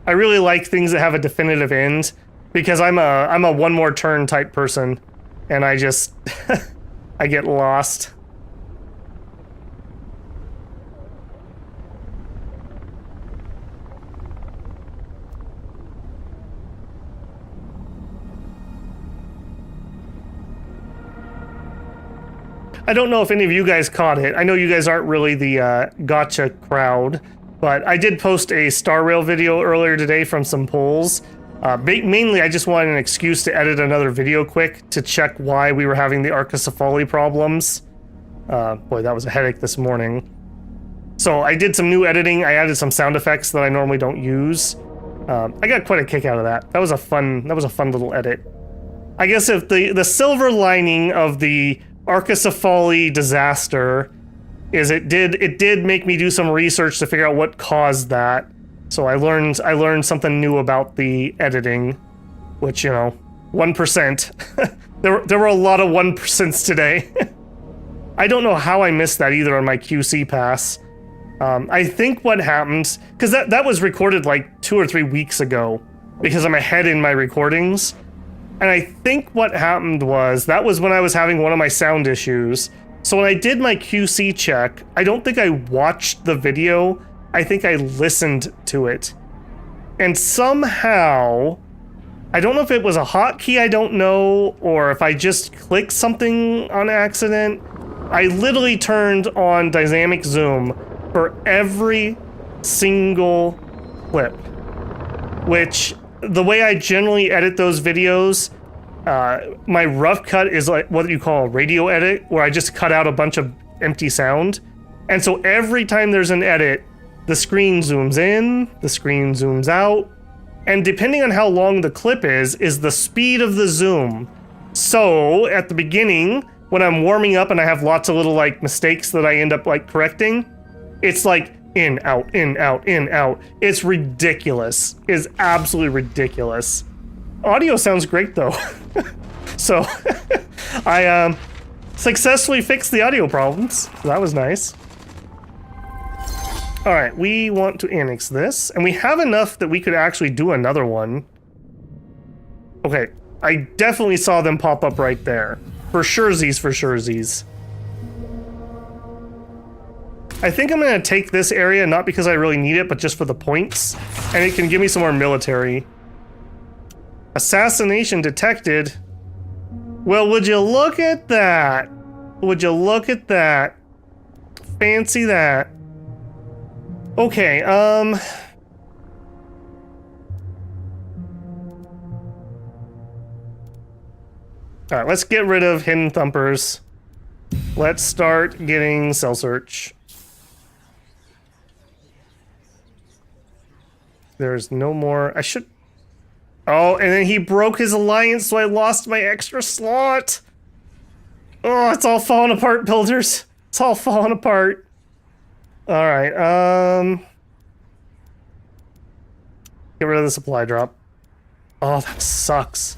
I really like things that have a definitive end because I'm a one more turn type person, and I just I get lost. I don't know if any of you guys caught it. I know you guys aren't really the gotcha crowd, but I did post a Star Rail video earlier today from some polls. Mainly, I just wanted an excuse to edit another video quick to check why we were having the Arcacephaly problems. Boy, that was a headache this morning. So I did some new editing. I added some sound effects that I normally don't use. I got quite a kick out of that. That was a fun little edit. I guess if the silver lining of the Arcacephaly disaster is it did make me do some research to figure out what caused that. So I learned something new about the editing, which, you know, 1%. there were a lot of 1% today. I don't know how I missed that either on my QC pass. I think what happened, because that was recorded like 2 or 3 weeks ago, because I'm ahead in my recordings. And I think what happened was, that was when I was having one of my sound issues. So when I did my QC check, I don't think I watched the video, I think I listened to it. And somehow, I don't know if it was a hotkey I don't know, or if I just clicked something on accident, I literally turned on dynamic zoom for every single clip. Which, the way I generally edit those videos, my rough cut is like what you call a radio edit, where I just cut out a bunch of empty sound. And so every time there's an edit, the screen zooms in, the screen zooms out, and depending on how long the clip is the speed of the zoom. So at the beginning, when I'm warming up and I have lots of little like mistakes that I end up like correcting, it's like in, out, in, out, in, out. It's ridiculous. It's absolutely ridiculous. Audio sounds great though. So I successfully fixed the audio problems. That was nice. All right, we want to annex this, and we have enough that we could actually do another one. Okay, I definitely saw them pop up right there. For surezies, for surezies. I think I'm gonna take this area, not because I really need it, but just for the points. And it can give me some more military. Assassination detected. Well, would you look at that? Would you look at that? Fancy that. Okay, Alright, let's get rid of hidden thumpers. Let's start getting cell search. There's no more. I should. Oh, and then he broke his alliance, so I lost my extra slot. Oh, it's all falling apart, builders. It's all falling apart. All right. Get rid of the supply drop. Oh, that sucks.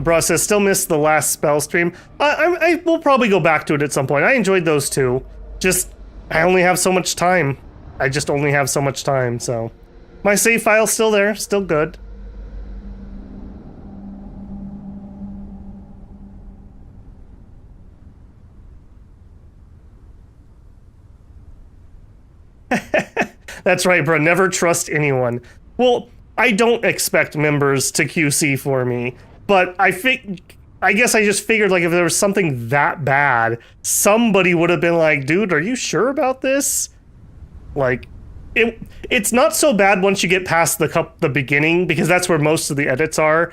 Abra says, still miss the last spell stream. I will probably go back to it at some point. I enjoyed those two. Just, I only have so much time. I just only have so much time, so. My save file's still there, still good. That's right, bro. Never trust anyone. Well, I don't expect members to QC for me, but I guess I just figured, like, if there was something that bad, somebody would have been like, dude, are you sure about this? Like, it's not so bad once you get past the beginning, because that's where most of the edits are.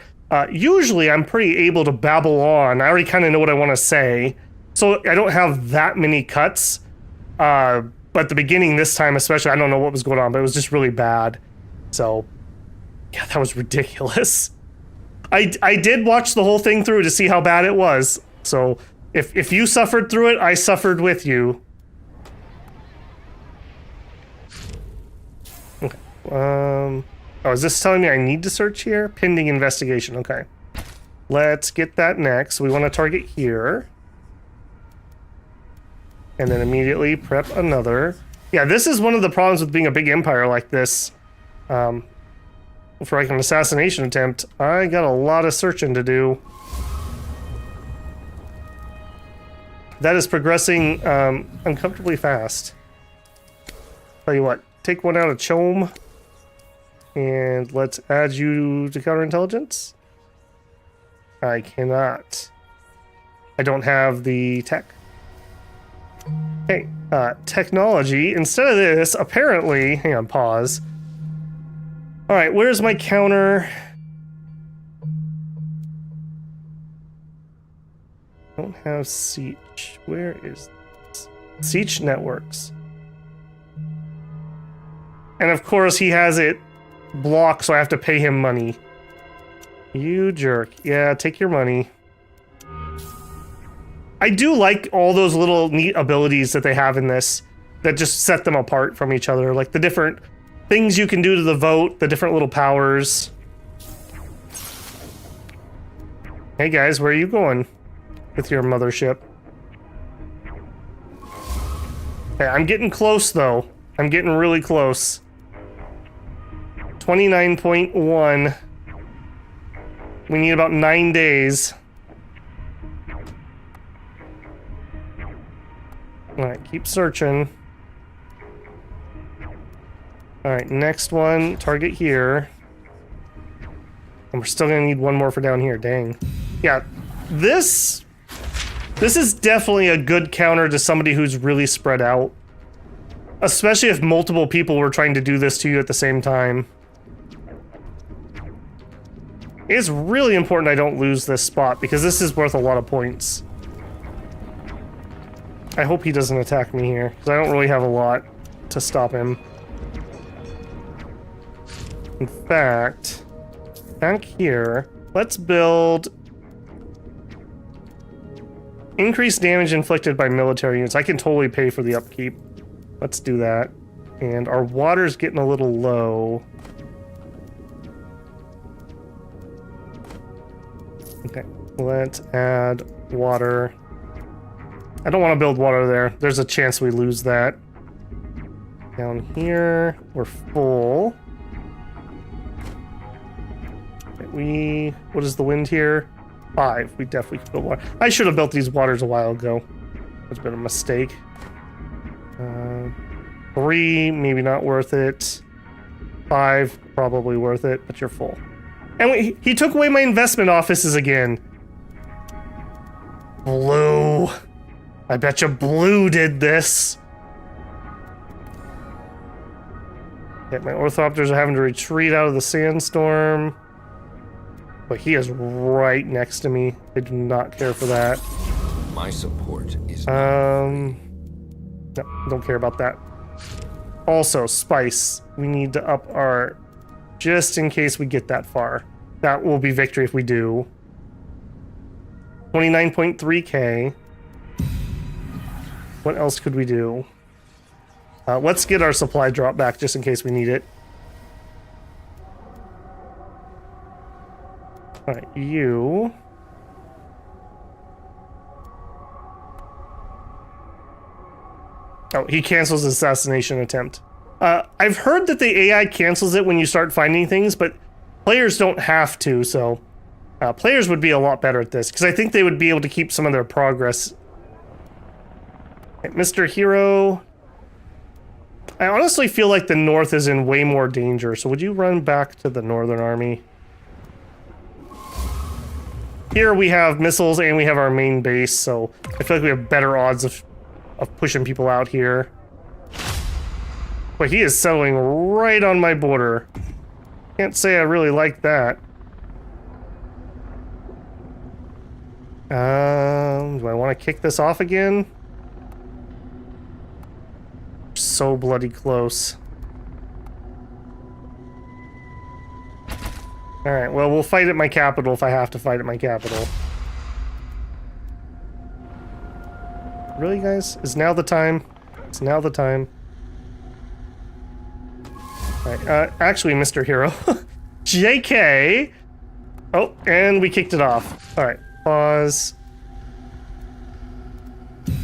Usually I'm pretty able to babble on. I already kind of know what I want to say, so I don't have that many cuts. But the beginning this time especially, I don't know what was going on, but it was just really bad. So, yeah, that was ridiculous. I did watch the whole thing through to see how bad it was. So, if you suffered through it, I suffered with you. Okay. Oh, is this telling me I need to search here? Pending investigation. Okay. Let's get that next. We want to target here. And then immediately prep another. Yeah, this is one of the problems with being a big empire like this. For like an assassination attempt, I got a lot of searching to do. That is progressing uncomfortably fast. Tell you what, take one out of Chom. And let's add you to counterintelligence. I cannot. I don't have the tech. Hey, technology. Instead of this, apparently, hang on, pause. All right, where's my counter? Don't have Siege. Where is this? Siege networks. And of course, he has it blocked, so I have to pay him money. You jerk. Yeah, take your money. I do like all those little neat abilities that they have in this that just set them apart from each other. Like the different things you can do to the vote, the different little powers. Hey guys, where are you going with your mothership? Okay, I'm getting close though. I'm getting really close. 29.1. We need about 9 days. Alright, keep searching. Alright, next one, target here. And we're still gonna need one more for down here, dang. Yeah, this is definitely a good counter to somebody who's really spread out. Especially if multiple people were trying to do this to you at the same time. It's really important I don't lose this spot, because this is worth a lot of points. I hope he doesn't attack me here, because I don't really have a lot to stop him. In fact, back here, let's build increased damage inflicted by military units. I can totally pay for the upkeep. Let's do that. And our water's getting a little low. Okay, let's add water. I don't want to build water there. There's a chance we lose that. Down here, we're full. Okay, what is the wind here? 5. We definitely could build water. I should have built these waters a while ago. That's been a mistake. 3, maybe not worth it. 5, probably worth it, but you're full. And he took away my investment offices again. Blue. I bet you Blue did this. Yeah, my orthopters are having to retreat out of the sandstorm. But he is right next to me. I do not care for that. My support is no, don't care about that. Also, spice. We need to up our... Just in case we get that far. That will be victory if we do. 29.3k. What else could we do? Let's get our supply drop back just in case we need it. Alright, you... Oh, he cancels his assassination attempt. I've heard that the AI cancels it when you start finding things, but players don't have to, so players would be a lot better at this, because I think they would be able to keep some of their progress. Okay, Mr. Hero. I honestly feel like the North is in way more danger, so would you run back to the Northern Army? Here we have missiles and we have our main base, so I feel like we have better odds of pushing people out here. But he is settling right on my border. Can't say I really like that. Do I want to kick this off again? So bloody close. Alright, well, we'll fight at my capital if I have to fight at my capital. Really, guys? Is now the time? It's now the time. Alright, actually, Mr. Hero. JK! Oh, and we kicked it off. Alright, pause.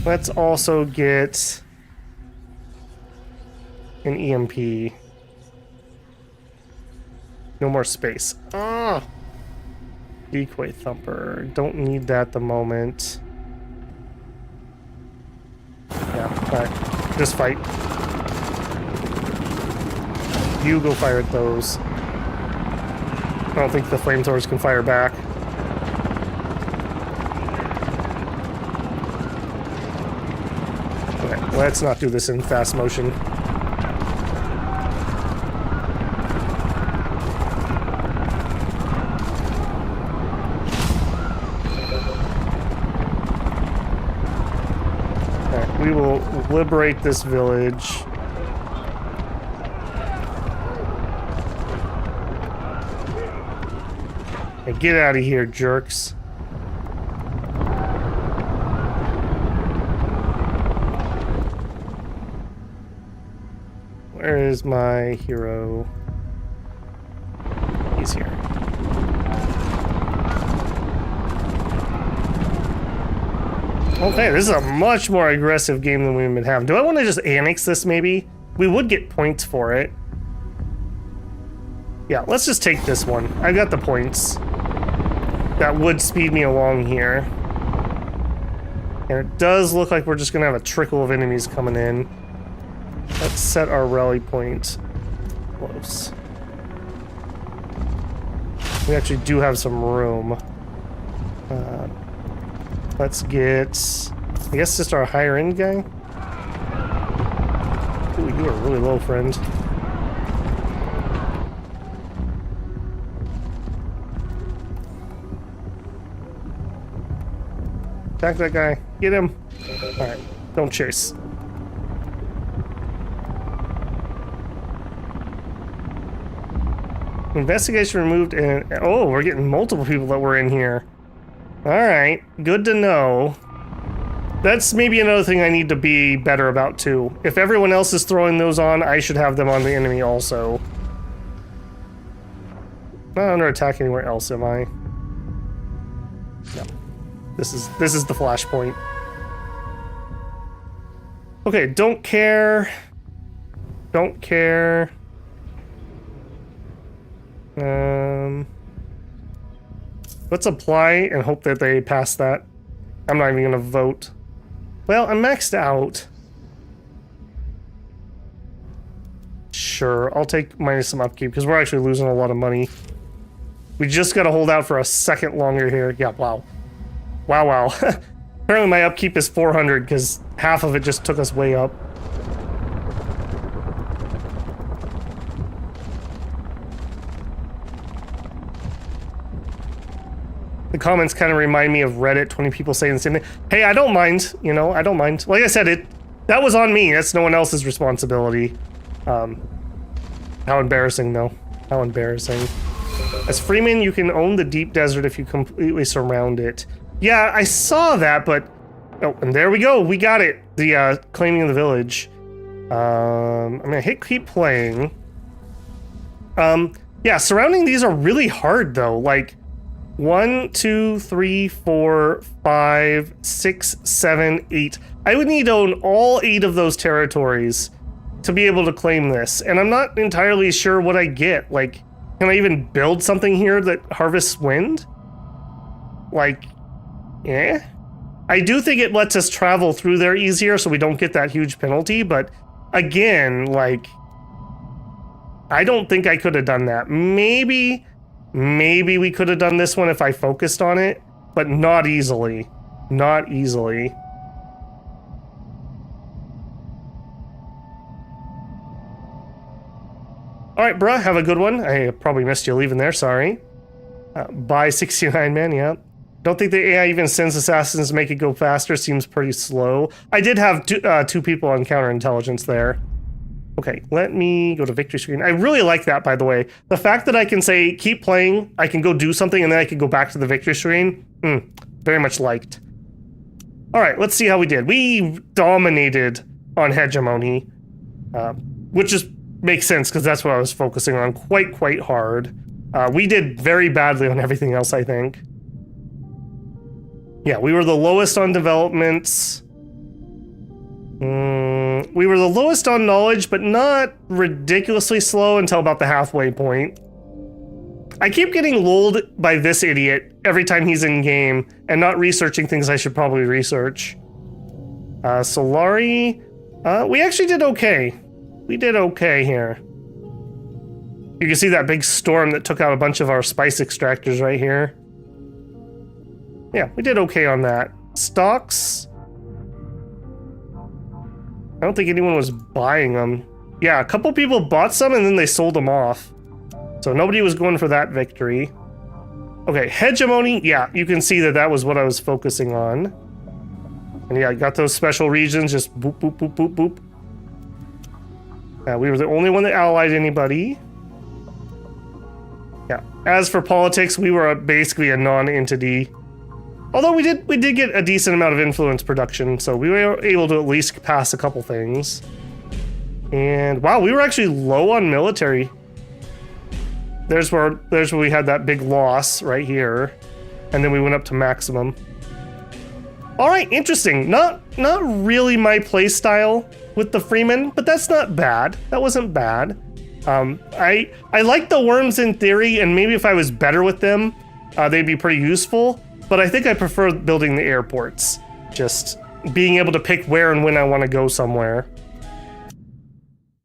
Let's also get an EMP. No more space. Ah! Decoy Thumper. Don't need that at the moment. Yeah, alright. Just fight. You go fire at those. I don't think the flamethrowers can fire back. Okay, let's not do this in fast motion. We will liberate this village. Hey, get out of here, jerks. Where is my hero? He's here. Okay, this is a much more aggressive game than we've been having. Do I want to just annex this, maybe? We would get points for it. Yeah, let's just take this one. I got the points. That would speed me along here. And it does look like we're just going to have a trickle of enemies coming in. Let's set our rally point close. We actually do have some room. Let's get, I guess, just our higher end guy. Ooh, you are really low, friend. Attack that guy. Get him. Alright, don't chase. Investigation removed and... Oh, we're getting multiple people that were in here. Alright, good to know. That's maybe another thing I need to be better about too. If everyone else is throwing those on, I should have them on the enemy also. Not under attack anywhere else, am I? No. This is the flashpoint. Okay, don't care. Don't care. Let's apply and hope that they pass that. I'm not even gonna vote. Well, I'm maxed out. Sure, I'll take minus some upkeep because we're actually losing a lot of money. We just gotta hold out for a second longer here. Yeah, wow. Wow, wow. Apparently my upkeep is 400 because half of it just took us way up. The comments kind of remind me of Reddit, 20 people saying the same thing. Hey, I don't mind, you know, I don't mind. Like I said, that was on me. That's no one else's responsibility. How embarrassing, though. How embarrassing. As Fremen, you can own the deep desert if you completely surround it. Yeah, I saw that, but... Oh, and there we go. We got it. The, claiming of the village. I'm gonna hit keep playing. Yeah, surrounding these are really hard, though. Like... 1, 2, 3, 4, 5, 6, 7, 8. I would need to own all 8 of those territories to be able to claim this. And I'm not entirely sure what I get. Like, can I even build something here that harvests wind? Like, yeah. I do think it lets us travel through there easier so we don't get that huge penalty, but again, like, I don't think I could have done that. Maybe we could have done this one if I focused on it, but not easily. Not easily. All right, bruh, have a good one. I probably missed you leaving there, sorry. Bye, 69 man, yeah. Don't think the AI even sends assassins to make it go faster. Seems pretty slow. I did have 2 people on counterintelligence there. Okay, let me go to victory screen. I really like that, by the way. The fact that I can say, keep playing, I can go do something, and then I can go back to the victory screen. Very much liked. All right, let's see how we did. We dominated on hegemony, which just makes sense because that's what I was focusing on quite hard. We did very badly on everything else, I think. Yeah, we were the lowest on developments. We were the lowest on knowledge, but not ridiculously slow until about the halfway point. I keep getting lulled by this idiot every time he's in game and not researching things I should probably research. Solari, we actually did okay. We did okay here. You can see that big storm that took out a bunch of our spice extractors right here. Yeah, we did okay on that. Stocks. I don't think anyone was buying them. Yeah, a couple people bought some and then they sold them off. So nobody was going for that victory. Okay, hegemony. Yeah, you can see that was what I was focusing on. And yeah, I got those special regions, just boop, boop, boop, boop, boop. We were the only one that allied anybody. Yeah. As for politics, we were basically a non-entity. Although we did get a decent amount of influence production, so we were able to at least pass a couple things. And wow, we were actually low on military. There's where we had that big loss right here, and then we went up to maximum. All right, interesting. Not really my play style with the Fremen, but that's not bad. That wasn't bad. I like the worms in theory, and maybe if I was better with them, they'd be pretty useful. But I think I prefer building the airports. Just being able to pick where and when I want to go somewhere.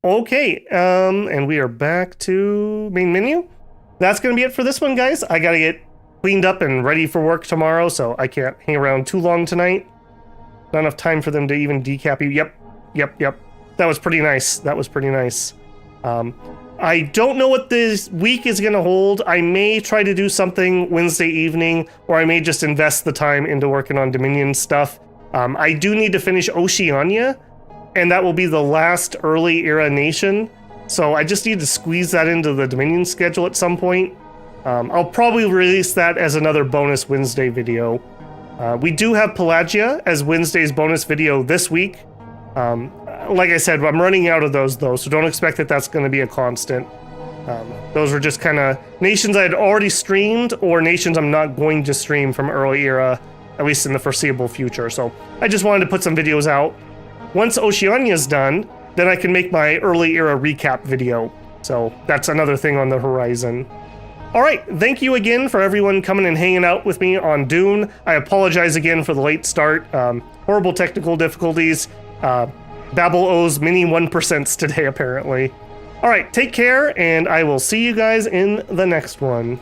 Okay, and we are back to main menu. That's going to be it for this one, guys. I got to get cleaned up and ready for work tomorrow, so I can't hang around too long tonight. Not enough time for them to even decap you. Yep. That was pretty nice. I don't know what this week is going to hold. I may try to do something Wednesday evening, or I may just invest the time into working on Dominion stuff. I do need to finish Oceania, and that will be the last early era nation. So I just need to squeeze that into the Dominion schedule at some point. I'll probably release that as another bonus Wednesday video. We do have Pelagia as Wednesday's bonus video this week. Like I said, I'm running out of those though, so don't expect that that's going to be a constant. Those were just kind of nations I had already streamed or nations I'm not going to stream from early era, at least in the foreseeable future. So I just wanted to put some videos out. Once Oceania's done, then I can make my early era recap video. So that's another thing on the horizon. All right, thank you again for everyone coming and hanging out with me on Dune. I apologize again for the late start. Horrible technical difficulties. Babel owes many 1% today, apparently. All right, take care, and I will see you guys in the next one.